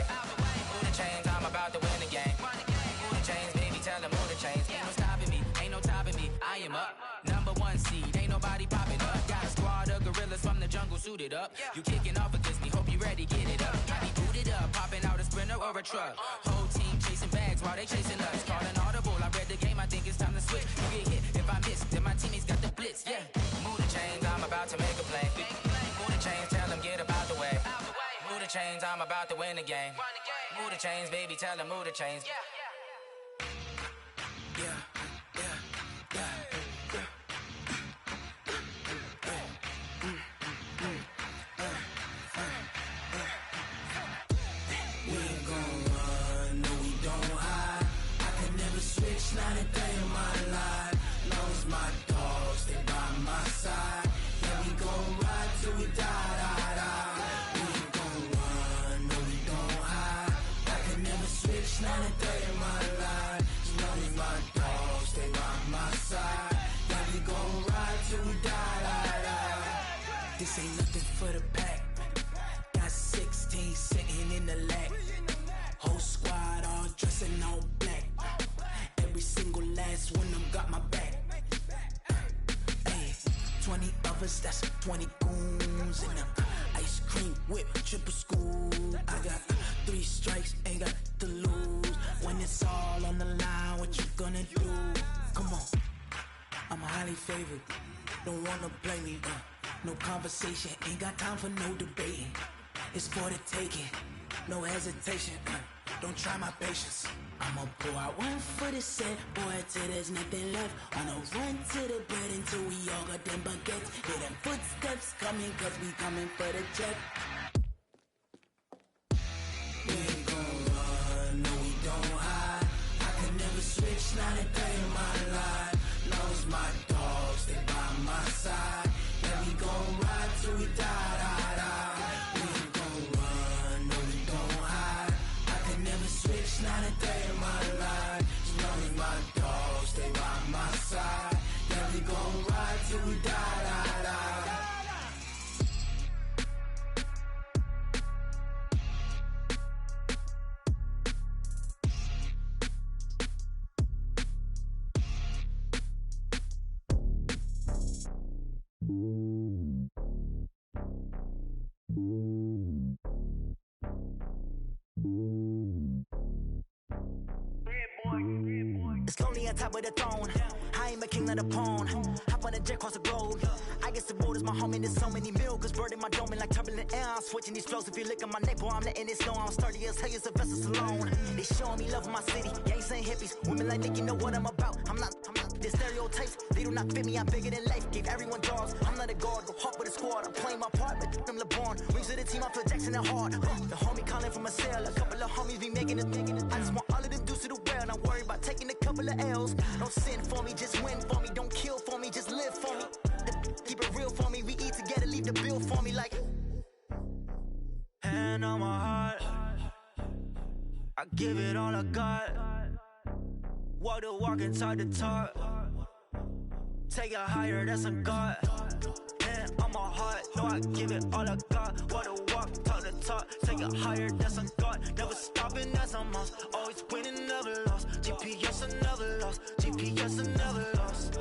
Move the chains, I'm about to win the game. Move the chains, baby, tell them move the chains. Ain't no stopping me, ain't no topping me. I am up, #1 seed, ain't nobody popping up. Got a squad of gorillas from the jungle suited up. You kicking off against me, hope you ready, get it up. I be booted up, popping out a sprinter or a truck. Whole team chasing bags while they chasing us. Calling audible, I read the game, I think it's time to switch. You get hit if I miss, then my teammates got the blitz, yeah. Move the chains, I'm about to make a play. Move the chains, tell them get up out the way. Move the chains, I'm about to win the game. Move the chains, baby, tell them move the chains. We ain't gon' run, no we don't hide. I can never switch, not a day in my life. Long as my dogs, they by my side. Yeah, we gon' ride till we die. We ain't gon' run, no we don't hide. I can never switch, not a day in my life. As long as my dogs, they by my side. Yeah, we gon' ride till we die. This ain't nothing for the pack. Got 16 sitting in the lag. Whole squad all dressing all black. Every single last one of them got my back. Hey, 20 of us, that's 20 goons in them. Ice cream whip, triple scoop. I got 3 strikes, ain't got to lose. When it's all on the line, what you gonna do? Come on, I'm highly favored. Don't wanna play me, no conversation, ain't got time for no debating. It's for the taking, no hesitation. Don't try my patience. I'ma pour out one for the set, boy, till there's nothing left. On a run to the bread until we all got them baguettes. Hear them footsteps coming, cause we coming for the check. We not a day in my life. Long as my dogs, they by my side. Yeah, we gon' ride till we die, die, die. We ain't gon' run, no, we gon' hide. I can never switch, not a day in my life. As long as my dogs, they by my side. Yeah, we gon' ride till we die, die, die. It's lonely on top of the throne. I ain't a king of the pawn. Hop on a jet across the globe. I guess the road is my home and there's so many miracles burning my dome and like turbulent air. I'm switching these flows. If you look at my neck, boy, I'm letting it snow. I'm sturdy as hell, it's a vessel alone. They showing me love in my city. Gangs ain't hippies. Women like Nick, you know what I'm about. I'm not the stereotypes. They do not fit me. I'm bigger than life. Gave everyone jaws. I'm not a guard. Go hard with a squad. I'm playing my part, but I'm LeBron. Rings to the team. I feel Jackson and hard. The homie calling from a cell. A couple of homies be making it. I just want all of them dudes to the well. Not worry about taking a couple of L's. Don't sin for me, just win for me. Don't kill for me, just live for me. Keep it real for me. We eat together, leave the bill for me like. Hand on my heart, I give it all I got. Walk the walk and talk the talk. Take it higher, that's a God. Hand on my heart, no, I give it all I got. Walk the walk, talk the talk. Take it higher, that's a God. Never stopping, that's a must. Always winning, never lost. GPS, I never lost. GPS, I never lost.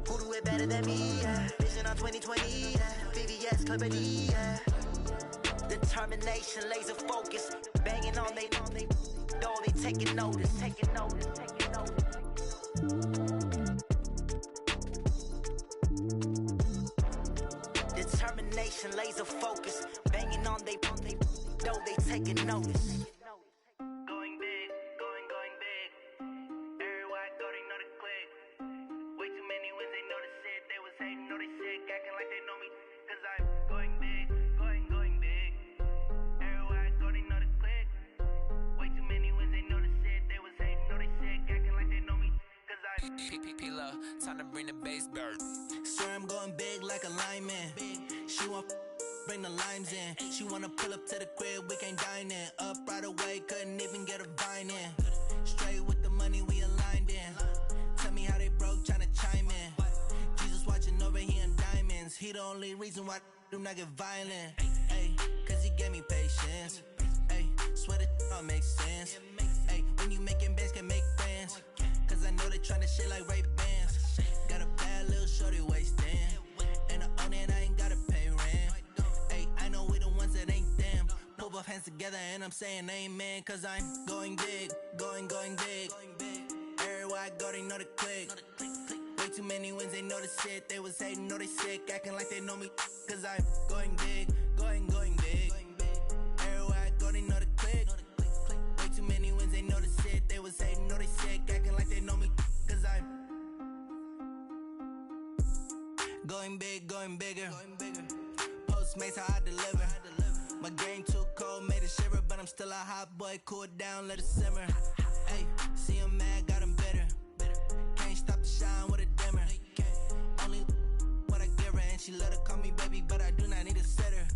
Who do it better than me? Yeah. Vision on 2020. Yeah. VVS, Club D. Yeah. Determination, laser focus. Banging on they door, they taking notice. Taking notice, taking notice. Determination, laser focus. Banging on they door, they taking notice. Going big, going big. Everywhere I go, they know the click. Way too many wins, they know the shit. They was hating, know they sick, acting like they know me. Cause I'm going big, going big. Everywhere I go, they know the click. Way too many wins, they know the shit. They was hating, know they sick, acting like they know me. Cause I'm P-P-P-Love, time to bring the bass bird. Swear I'm going big like a lineman. She want bring the limes in. She wanna pull up to the crib, we can't dine in. Up right away, couldn't even get a vine in. Straight with the money, we aligned in. Tell me how they broke, tryna chime in. Jesus watching over here in diamonds. He the only reason why do not get violent. Ay, cause he gave me patience. Ay, swear that all makes sense. Ay, when you making bands, can make friends. Cause I know they tryna shit like Ray-Bans. Got a bad little shorty wasting. And I own it, I ain't gotta pay rent. Ay, I know we the ones that ain't them. Put both hands together and I'm saying amen. Cause I'm going big, going big. Everywhere I go, they know the click. Way too many wins, they know the shit. They was hating, know they sick, acting like they know me. Cause I'm going big, going big. Everywhere I go, they know the click. Way too many wins, they know the shit. They was hating, know they sick, acting like they know me. Cause I'm going big, going bigger. Postmates how I deliver. My game too cold, made it shiver, but I'm still a hot boy. Cool it down, let it simmer. Hey, see him mad, got him bitter. Can't stop the shine with a dimmer. Only what I give her, and she let her call me baby, but I do not need a sitter.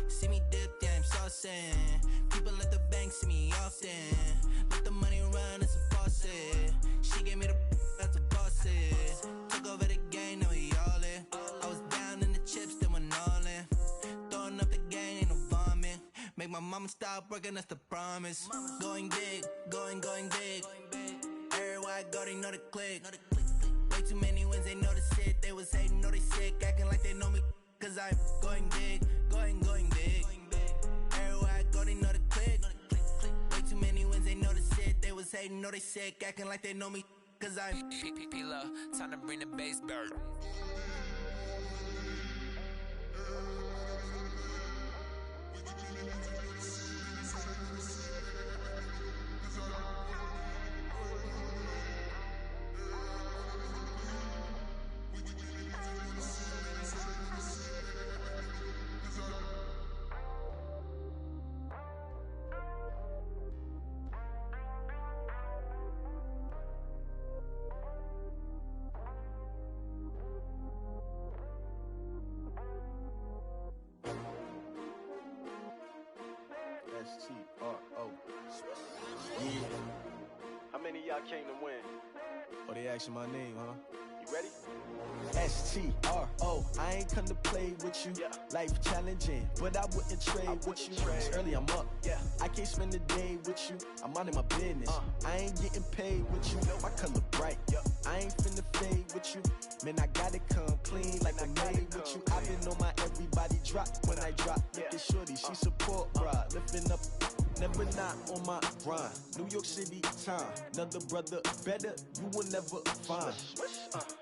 See me dip, yeah, I'm saucing. People at the bank see me often. Let the money run, it's a faucet. She gave me the that's a faucet. Took over the game, now we all in. I was down in the chips, then went all in. Throwing up the gang, ain't no vomit. Make my mama stop working, that's the promise. Going big, going big. Everywhere I go, they know the click. Way too many wins, they know the shit. They was hating, know they sick, acting like they know me. Cause I'm going big, going big. Everywhere I go, they know the click. Way too many wins, they know the shit. They was hating, know they sick, acting like they know me. Cause I'm P-P-P-Love, time to bring the bass bird. S-T-R-O. Yeah. How many of y'all came to win? Oh, they asking my name, huh? You ready? S-T-R-O. I ain't come to play with you. Yeah. Life challenging, but I wouldn't trade with you. It's early, I'm up. Yeah. I can't spend the day with you. I'm minding my business. I ain't getting paid with you. My color bright. I ain't finna fade with you. Man, I gotta come clean like I'm made with you. I've been on my everybody drop when I drop. Look at shorty, she support, bruh. Lifting up. Never not on my grind. New York City time. Another brother better, you will never find.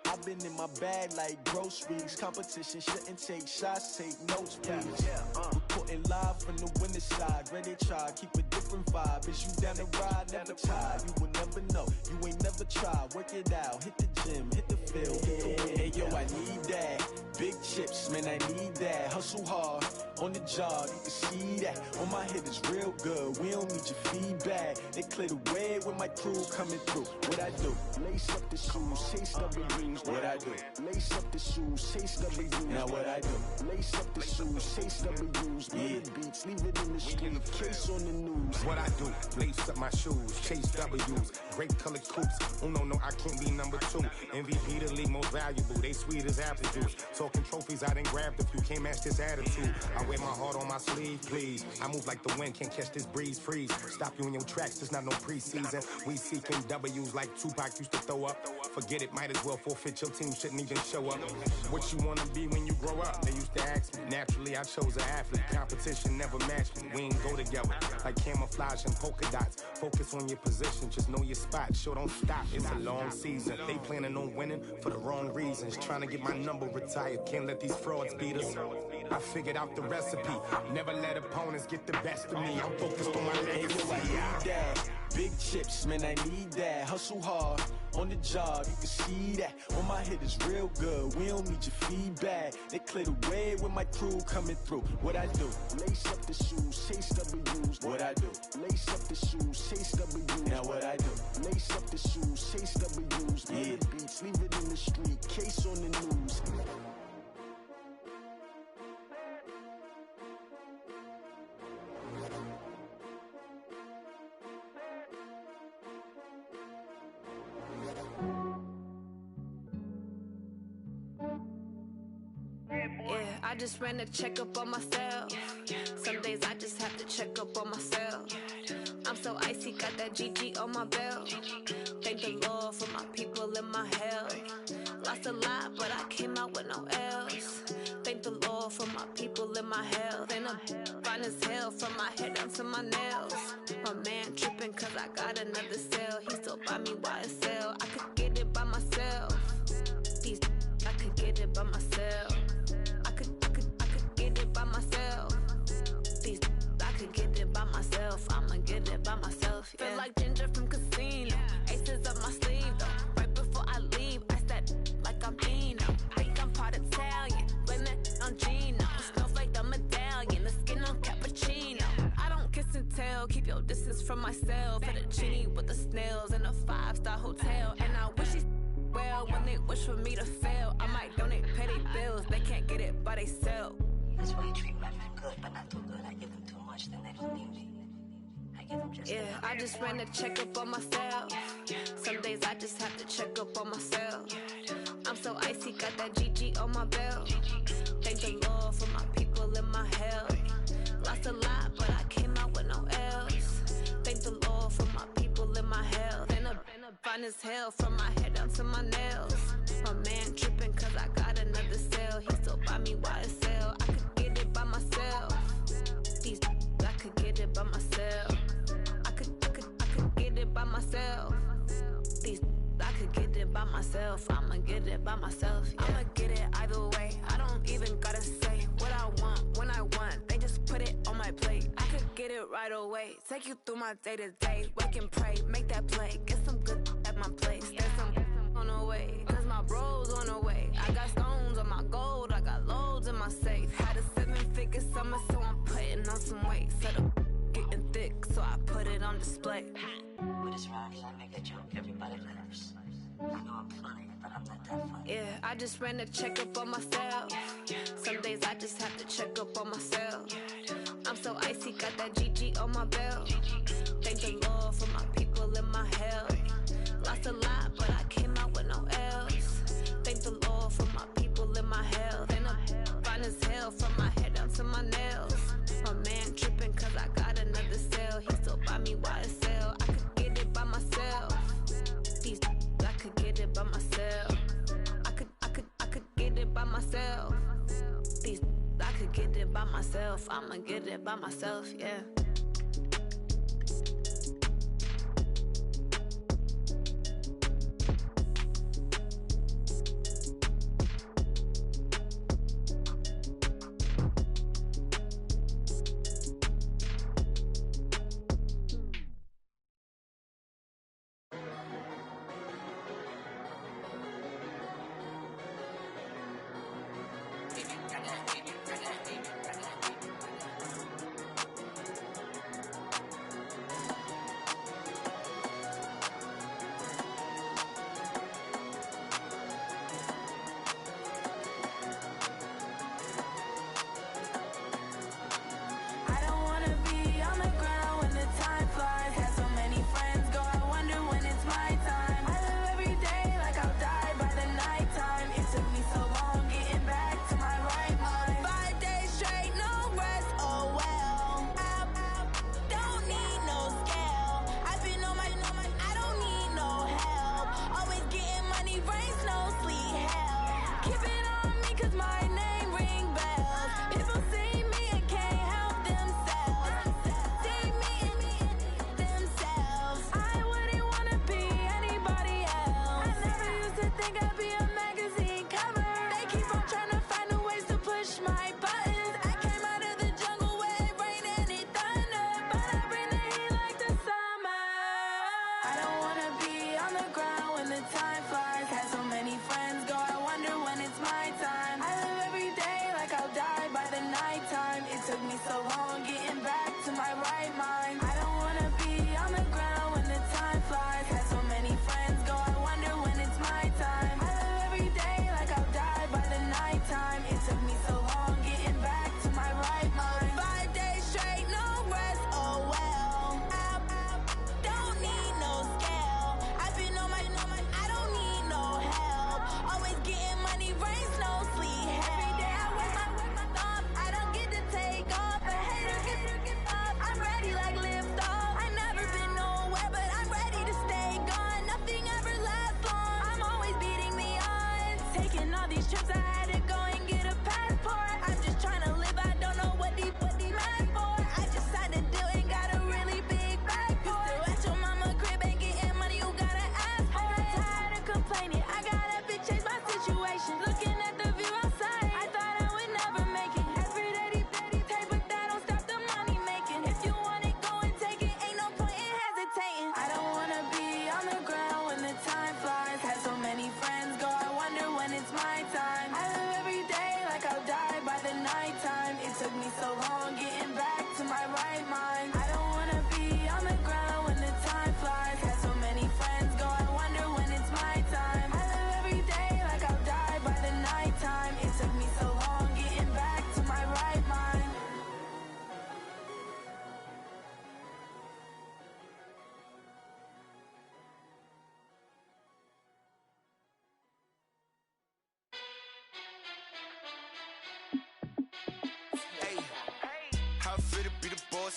I've been in my bag like groceries. Competition shouldn't take shots, take notes, please. Reporting live from the winning side. Ready to try, keep a different vibe. Is you down the ride, never tired. You will never know, you ain't never tried. Work it out, hit the gym, hit the field, hit the wind. Hey yo, I need that. Big chips, man, I need that. Hustle hard, on the job, you can see that. On my head is real good, we don't need your feedback. They clear the way when my crew coming through. What I do? Lace up the shoes, chase W's. What I do? Lace up the shoes, chase W's. Now what I do? Lace up the shoes, chase W's. Yeah. Beats, leave it in the street, case on the news. What I do? Lace up my shoes, chase W's. Great colored coops. Oh no, I can't be number 2. MVP the league most valuable. They sweet as apple juice. Talking trophies, I done grabbed a few. Can't match this attitude. I wear my heart on my sleeve, please. I move like the wind, can't catch this breeze, freeze. Stop you in your tracks, there's not no preseason. We seeking W's like Tupac used to throw up. Forget it, might as well forfeit. Your team shouldn't even show up. What you wanna be when you grow up? They used to ask me. Naturally, I chose an athlete. Competition never matched me. We ain't go together like camouflage and polka dots. Focus on your position, just know your spot. Sure, don't stop. It's a long season. They planning on winning for the wrong reasons. Trying to get my number retired. Can't let these frauds beat us. I figured out the recipe. Never let opponents get the best of me. I'm focused on my legacy. I need that. Big chips, man, I need that. Hustle hard, on the job, you can see that. On my head is real good, we don't need your feedback. They clear the way when my crew coming through. What I do? Lace up the shoes, chase W's. What I do? Lace up the shoes, chase W's. Now what I do? Lace up the shoes, chase W's. Yeah. Beats, leave it in the street, case on the news. I just ran a checkup on myself. Some days I just have to check up on myself. I'm so icy, got that GG on my belt. Thank the Lord for my people in my health. Lost a lot, but I came out with no L's. Thank the Lord for my people in my health. And I'm fine as hell from my head down to my nails. My man tripping cause I got another cell. He still buy me YSL. I could get it by myself. These I could get it by myself. I could get it by myself. These I could get it by myself. I'ma get it by myself. Yeah. Feel like Ginger from Casino. Aces up my sleeve though. Right before I leave, I said like I'm Eno. Think I'm part Italian. Blame it on Gino. Snowflake the medallion. The skin on cappuccino. I don't kiss and tell. Keep your distance from myself. Fettuccine with the snails in a 5-star hotel. And I wish he's well when they wish for me to fail. I might donate petty bills. They can't get it by they self. That's why you treat women good, but not too good. I give them too much, then they don't need me. I give them just enough. I just ran a checkup on myself. Some days I just have to check up on myself. I'm so icy, got that GG on my belt. Thank the Lord for my people in my health. Lost a lot, but I came out with no L's. Thank the Lord for my people in my health. And I'm fine as hell from my head down to my nails. My man tripping cause I got another cell. He still buy me YSL. I could get it by myself. These I could get it by myself. I could get it by myself. These I could get it by myself. I'ma get it by myself. Yeah. I'ma get it either way. I don't even gotta say what I want when I want. They just put it on my plate. I could get it right away. Take you through my day to day. Wake and pray, make that play. Get some good at my place. There's some on the way. Cause my bros on the way. I got stones on my gold. I got loads in my safe. Had a 7-figure summer, so I'm putting on some weight. Set up getting thick, so I put it on display. With this rhyme, I make a joke everybody laughs. I know I'm funny, but I'm not that funny. Yeah, I just ran a checkup on myself. Some days I just have to check up on myself. I'm so icy, got that GG on my belt. Thank the Lord for my people in my health. Lost a lot, but I came out with no L's. Thank the Lord for my people in my health. And I'm fine as hell from my head down to my nails. My man tripping cause I got another cell. He still buy me YSL. I could get it by myself. These I could get it by myself. I could get it by myself. These I could get it by myself. I'ma get it by myself, yeah.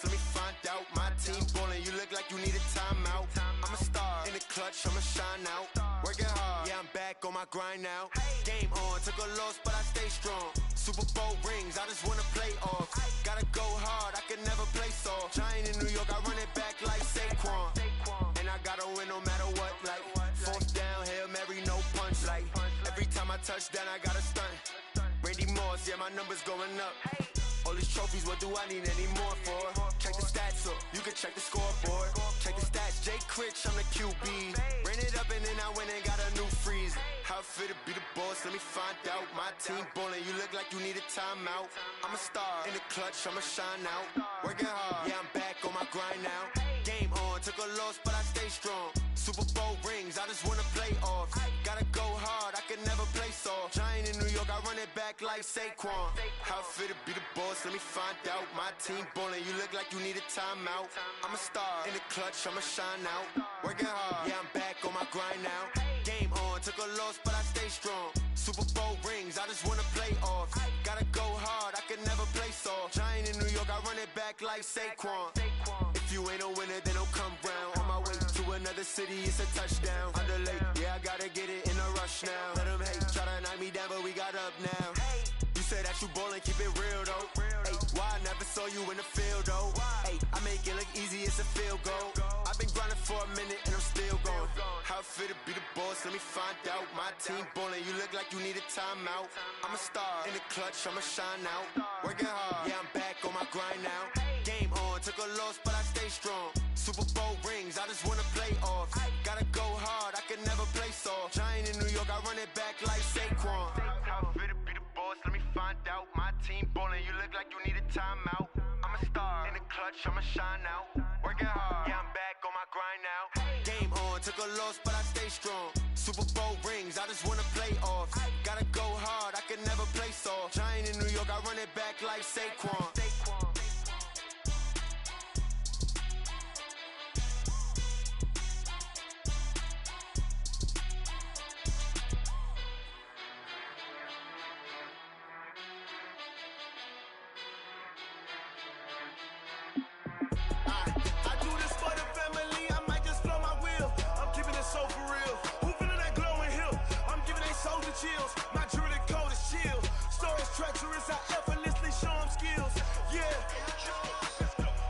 Let me find out. My team ballin', you look like you need a timeout. I'm a star in the clutch, I'ma shine out. Working hard, yeah, I'm back on my grind now. Game on, took a loss, but I stay strong. Super Bowl rings, I just wanna play off. Gotta go hard, I can never play soft. Giant in New York, I run it back like Saquon. And I gotta win no matter what, like fourth down, Hail Mary, no punch. Like every time I touch down, I gotta stunt. Randy Moss, yeah, my numbers going up. All these trophies, what do I need any more for? Check the stats up, you can check the scoreboard. Check the stats, Jay Critch, I'm the QB. Ran it up and then I went and got a new freeze. How it feel to be the boss, let me find out. My team ballin', you look like you need a timeout. I'm a star in the clutch, I'ma shine out. Working hard, yeah, I'm back on my grind now. Game on, took a loss, but I stay strong. Super Bowl rings, I just wanna play off. Gotta go hard, I can never play soft. Giant in New York, I run it back like Saquon. How fit to be the boss, let me find out. My team ballin', you look like you need a timeout. I'm a star, in the clutch, I'ma shine out. Working hard, yeah, I'm back on my grind now. Game on, took a loss, but I stay strong. Super Bowl rings, I just wanna play off. Gotta go hard, I can never play soft. Giant in New York, I run it back like Saquon. If you ain't a winner, then don't come round. On my way to another city, it's a touchdown. Underlay, yeah, I gotta get it in a rush now. Let them hate, try to knock me down, but we got up now. You said that you ballin', keep it real though. Hey, why I never saw you in the field though? Hey, I make it look easy, it's a field goal. I've been grinding for a minute and I'm still going. How fit to be the boss, let me find out. My team ballin', you look like you need a timeout. I'm a star, in the clutch, I'ma shine out. Working hard, yeah, I'm back on my grind now. Game on, took a loss, but I stay strong. Super Bowl rings, I just wanna play off. Gotta go hard, I can never play soft. Giant in New York, I run it back like Saquon. How fit to be the boss, let me find out. My team ballin', you look like you need a timeout. I'm a star, in the clutch, I'ma shine out. Working hard, yeah, I'm back on my grind now. Game on, took a loss, but I stay strong. Super Bowl rings, I just wanna play off. Gotta go hard, I can never play soft. Giant in New York, I run it back like Saquon. Chills. My jewelry code is chill. Stories treacherous, I effortlessly show them skills. Yeah.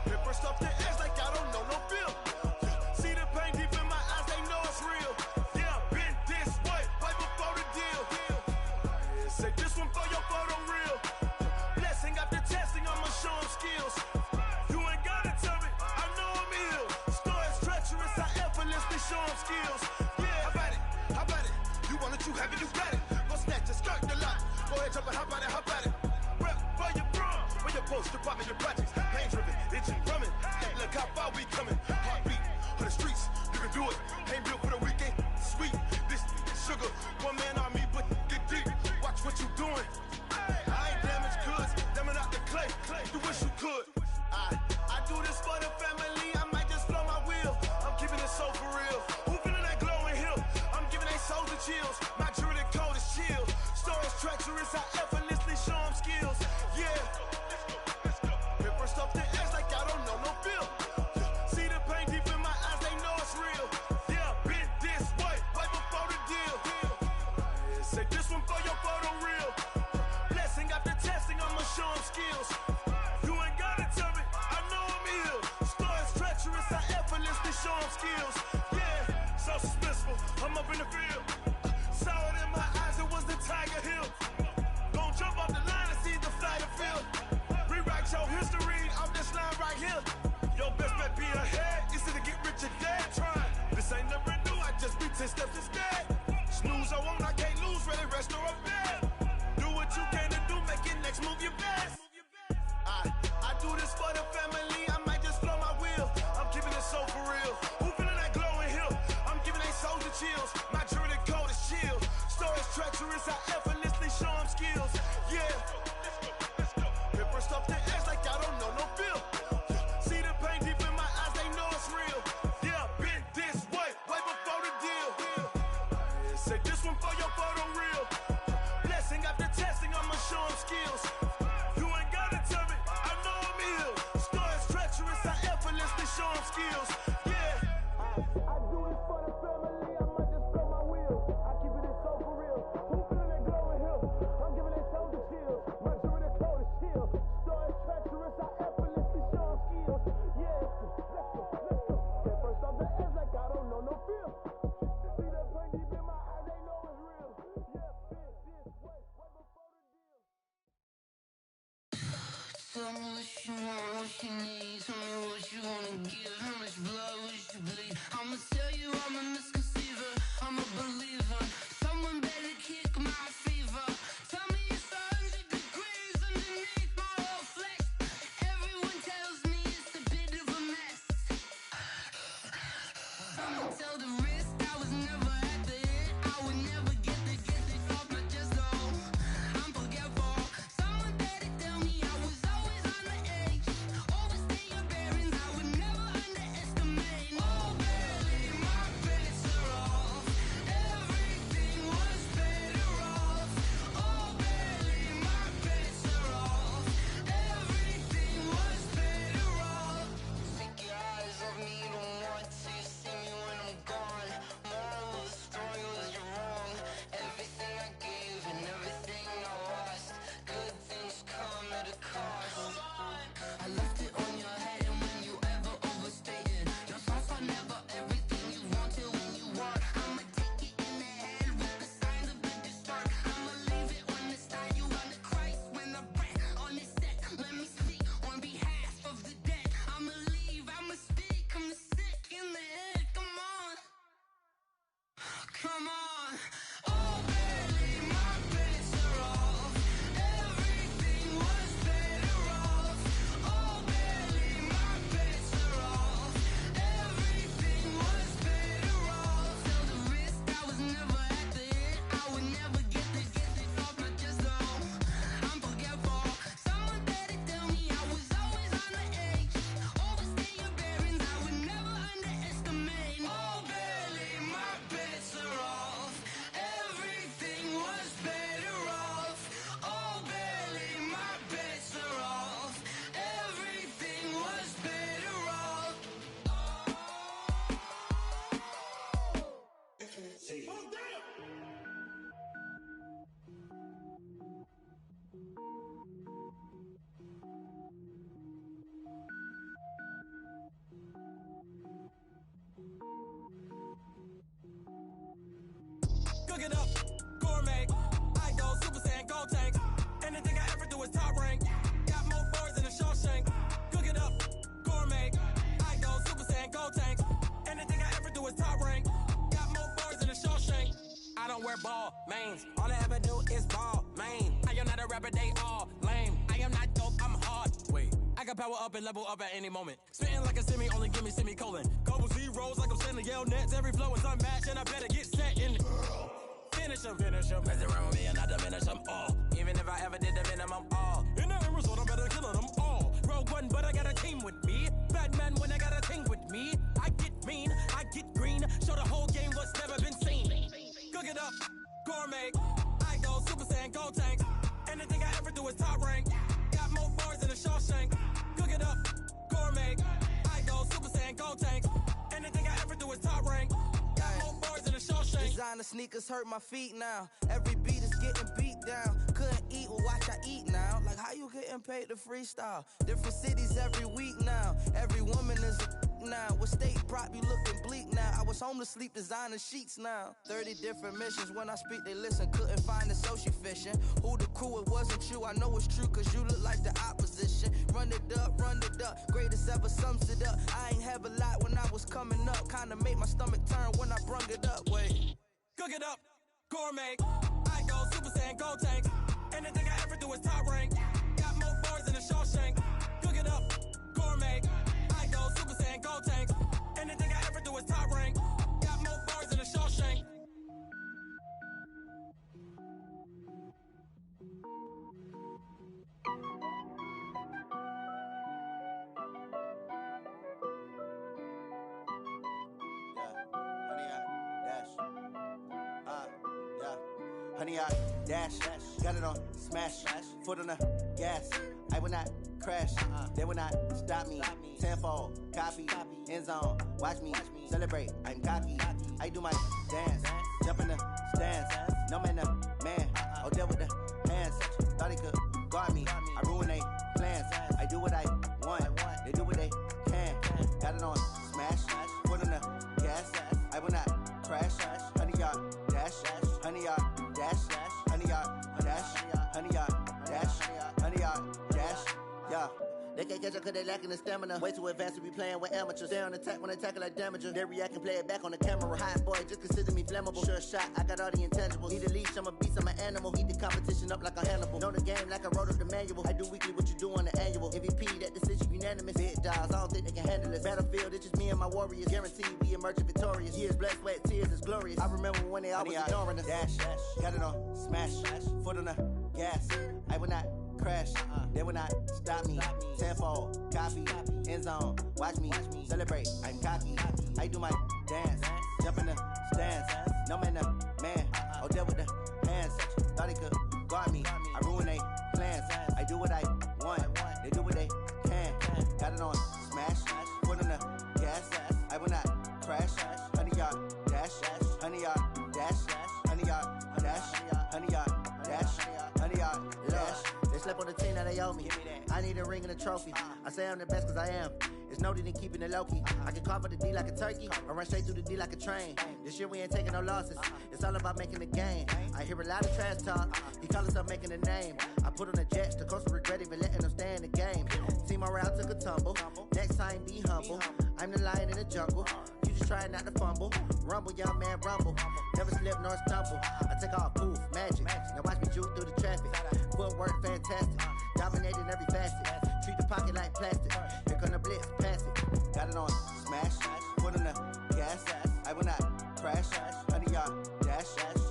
Paper stuff the edge like I don't know no feel. See the pain deep in my eyes, they know it's real. Yeah, been this way, right before the deal. Say this one for your photo real. Blessing after testing, I'ma show them skills. You ain't gotta tell me, I know I'm ill. Stories treacherous, I effortlessly show them skills. Yeah, how about it? How about it? You want it, you have it, you got it. Go snatch it, skirt the lot. Go ahead, jump it, how about it, how about it? Rep for your bro, when your post, you're popping your projects. Pain driven, itching, drumming. Hey, look how far we coming. Heartbeat for the streets, you can do it. Ain't built for the weekend, sweet. This sugar, one man army, but get deep. Watch what you doing. I ain't damaged goods, damn it out the clay. You wish you could. I do this for the family, I might just blow my wheel. I'm keeping it so for real. Who feeling that glowing hill? I'm giving they souls the chills. My jewelry code is chill. Stories treacherous, I effortlessly show them skills. Yeah. Paper stuff the edge like I don't know no feel. See the pain deep in my eyes, they know it's real. Yeah, been this way, right before the deal. Say this one for your photo real. Blessing after testing, I'ma show them skills. You ain't gotta tell me, I know I'm ill. Stories treacherous, I effortlessly show them skills. Yeah, so suspenseful, I'm up in the field. Saw it in my eyes, it was the Tiger Hill. Gon' jump off the line and see the flight of field. Rewrite your history off this line right here. Your best bet be ahead, easy to get rich or dead trying. This ain't never new, I just be 10 steps instead. Snooze I won't, I can't lose, ready, rest or I'm dead. Do what you can to do, make it next move your best. I do this for the family, I might just blow my wheel. I'm keeping it so for real. Who feeling that glowing hill? I'm giving they souls the chills. My jewelry code is chill. Stories treacherous, I effortlessly show them skills. Yeah. Paper stuff the edge like I don't know no feel. See the pain deep in my eyes, they know it's real. Yeah, been this way, way before the deal. Say this one for your photo real. Blessing after testing, I'ma show them skills. You ain't gotta tell me, I know I'm ill. Stories treacherous, I effortlessly show them skills. Yeah. I do this for the family, I might just blow my wheel. I keep it so for real. Who feeling that glowing hill? I'm giving it so the chills. My jewelry code is chill. Stories treacherous, I effortlessly show them skills. Yeah. Let's go. Get first off the edge like I don't know no feel. See the pain deep in my eyes, they know it's real. Yeah, been this way, way before the deal. Tell me what you want, what you need. Tell me what you wanna give. How much blood would you bleed? I'ma tell you I'm a misconceiver. I'm a believer. Someone better kick my fever. Tell me it's 100 degrees underneath my whole flesh. Everyone tells me it's a bit of a mess. I'ma tell the risk I was never at the end. I would never gold tanks. Anything I ever do is top rank. Got more bars than a Shawshank. I don't wear ball mains. All I ever do is ball main. I am not a rapper, they all lame. I am not dope, I'm hard. Wait, I can power up and level up at any moment. Spitting like a semi, only give me semicolon. Couple zeros like I'm sending Yale Nets. Every flow is unmatched and I better get set in. Finish them. Mess around with me and I diminish them all. Even if I ever did the minimum all. In the end result, I'm better killing them all. Rogue One, but I got a team with me. Batman when I got a team with me. I get mean, I get green. Show the whole game what's never been seen. Cook it up, gourmet. I go Super Saiyan, gold tanks. Anything I ever do is top rank. Got more bars than a Shawshank. Cook it up, gourmet. I go Super Saiyan, gold tanks. Anything I ever do is top rank. Got more bars than a Shawshank. Designer sneakers hurt my feet now. Every beat is getting beat down. Couldn't eat, well watch I eat now. Like how you getting paid to freestyle? Different cities every week now. Every woman is a now. What state prop you looking bleak now? I was home to sleep designing sheets now. 30 different missions. When I speak they listen. Couldn't find the social fishing. Who the crew, it wasn't you. I know it's true cause you look like the opposition. Run it up. Greatest ever sums it up. I ain't have a lot when I was coming up. Kinda made my stomach turn when I brung it up. Wait. Cook it up, gourmet. I go Super Saiyan, gold tanks. Anything I ever do is top rank. Got more bars than a Shawshank. Cook it up, gourmet. I go Super Saiyan, gold tanks. Anything I ever do is top rank. Got more bars than a Shawshank. Honey, I dash, got it on smash, foot on the gas. I will not crash, they will not stop me. Tenfold, copy, end zone, watch me celebrate. I'm cocky, I do my dance, jump in the stands. No man, oh deal with the hands. Thought he could guard me, I ruin they plans. I do what I want, they do what they can. Got it on smash, foot on the gas. I will not crash, honey, y'all dash, honey, y'all dash, honey, y'all dash, honey, y'all dash, honey, y'all dash, yeah. They can't catch up cause they lacking the stamina. Way too advanced to be playing with amateurs. Stay on attack when attack like damager. They react and play it back on the camera. Hot boy, just consider me flammable. Sure shot, I got all the intangibles. Need a leash, I'm a beast, I'm an animal. Eat the competition up like a Hannibal. Know the game like I wrote up the manual. I do weekly what you do on the annual. MVP, that decision unanimous. Big dogs, I don't think they can handle this. Battlefield, it's just me and my warriors. Guaranteed we emerging victorious. Years, blood, sweat, tears, is glorious. I remember when they always ignoring us. Dash, got it on smash, foot on the gas. I will not crash, they will not stop me. Tenfold, copy, end zone, watch me celebrate. I'm cocky, I do my dance, jump in the stands. No man, oh deal with the hands. Thought he could guard me, I ruin they plans. I do what I want, they do what they can. Got it on smash, foot on the gas. I will not crash, honey, y'all dash, honey, y'all dash, honey, y'all dash, honey, y'all dash, honey, y'all dash. They slept on the team that they owe me. I need a ring and a trophy. I say I'm the best cause I am. It's noted in keeping it low-key. I can carve up the D like a turkey or run straight through the D like a train. This year we ain't taking no losses. It's all about making the game. I hear a lot of trash talk. He call himself making a name. I put on the Jets. The coach will regret even letting them stay in the game. Team morale took a tumble. Next time be humble. I'm the lion in the jungle. You just try not to fumble. Rumble, young man, rumble. Never slip nor stumble. I take off, poof, magic. Now watch me juke through the traffic. Footwork fantastic. Dominating every facet. Treat the pocket like plastic. Here come the blitz, pass it. Got it on smash. Foot on the gas. I will not crash. Honey, y'all dash.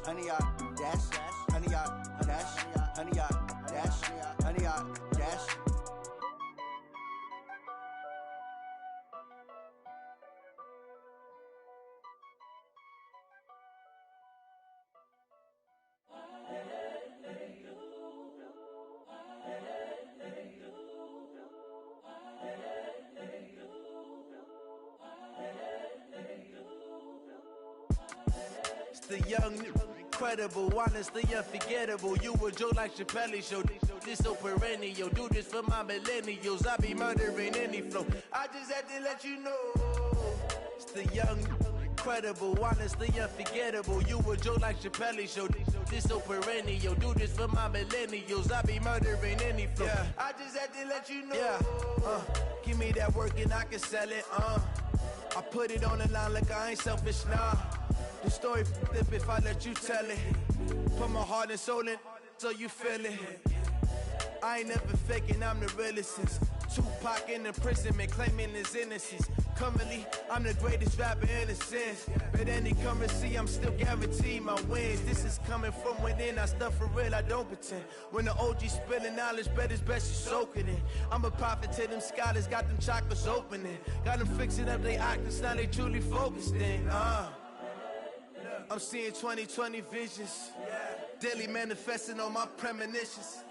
Honey, y'all dash. Honey, y'all dash. Honey, y'all dash. Honey, y'all dash. The young, incredible, honestly unforgettable. You a joke like Chappelle show. This so perennial. Do this for my millennials. I be murdering any flow. I just had to let you know. It's the young, incredible, honestly unforgettable. You a joke like Chappelle show. This so perennial. Do this for my millennials. I be murdering any flow. I just had to let you know. Give me that work and I can sell it. I put it on the line like I ain't selfish, nah. The story f***ed if I let you tell it. Put my heart and soul in so you feel it. I ain't never faking, I'm the realest since Tupac in imprisonment, claiming his innocence. Currently, I'm the greatest rapper in a sense. But any currency, I'm still guaranteed my wins. This is coming from within, I stuff for real, I don't pretend. When the OG spilling knowledge, bet it's best you soak it in. I'm a prophet to them scholars, got them chakras opening. Got them fixing up they octaves, now they truly focused in. I'm seeing 2020 visions. Daily manifesting on my premonitions.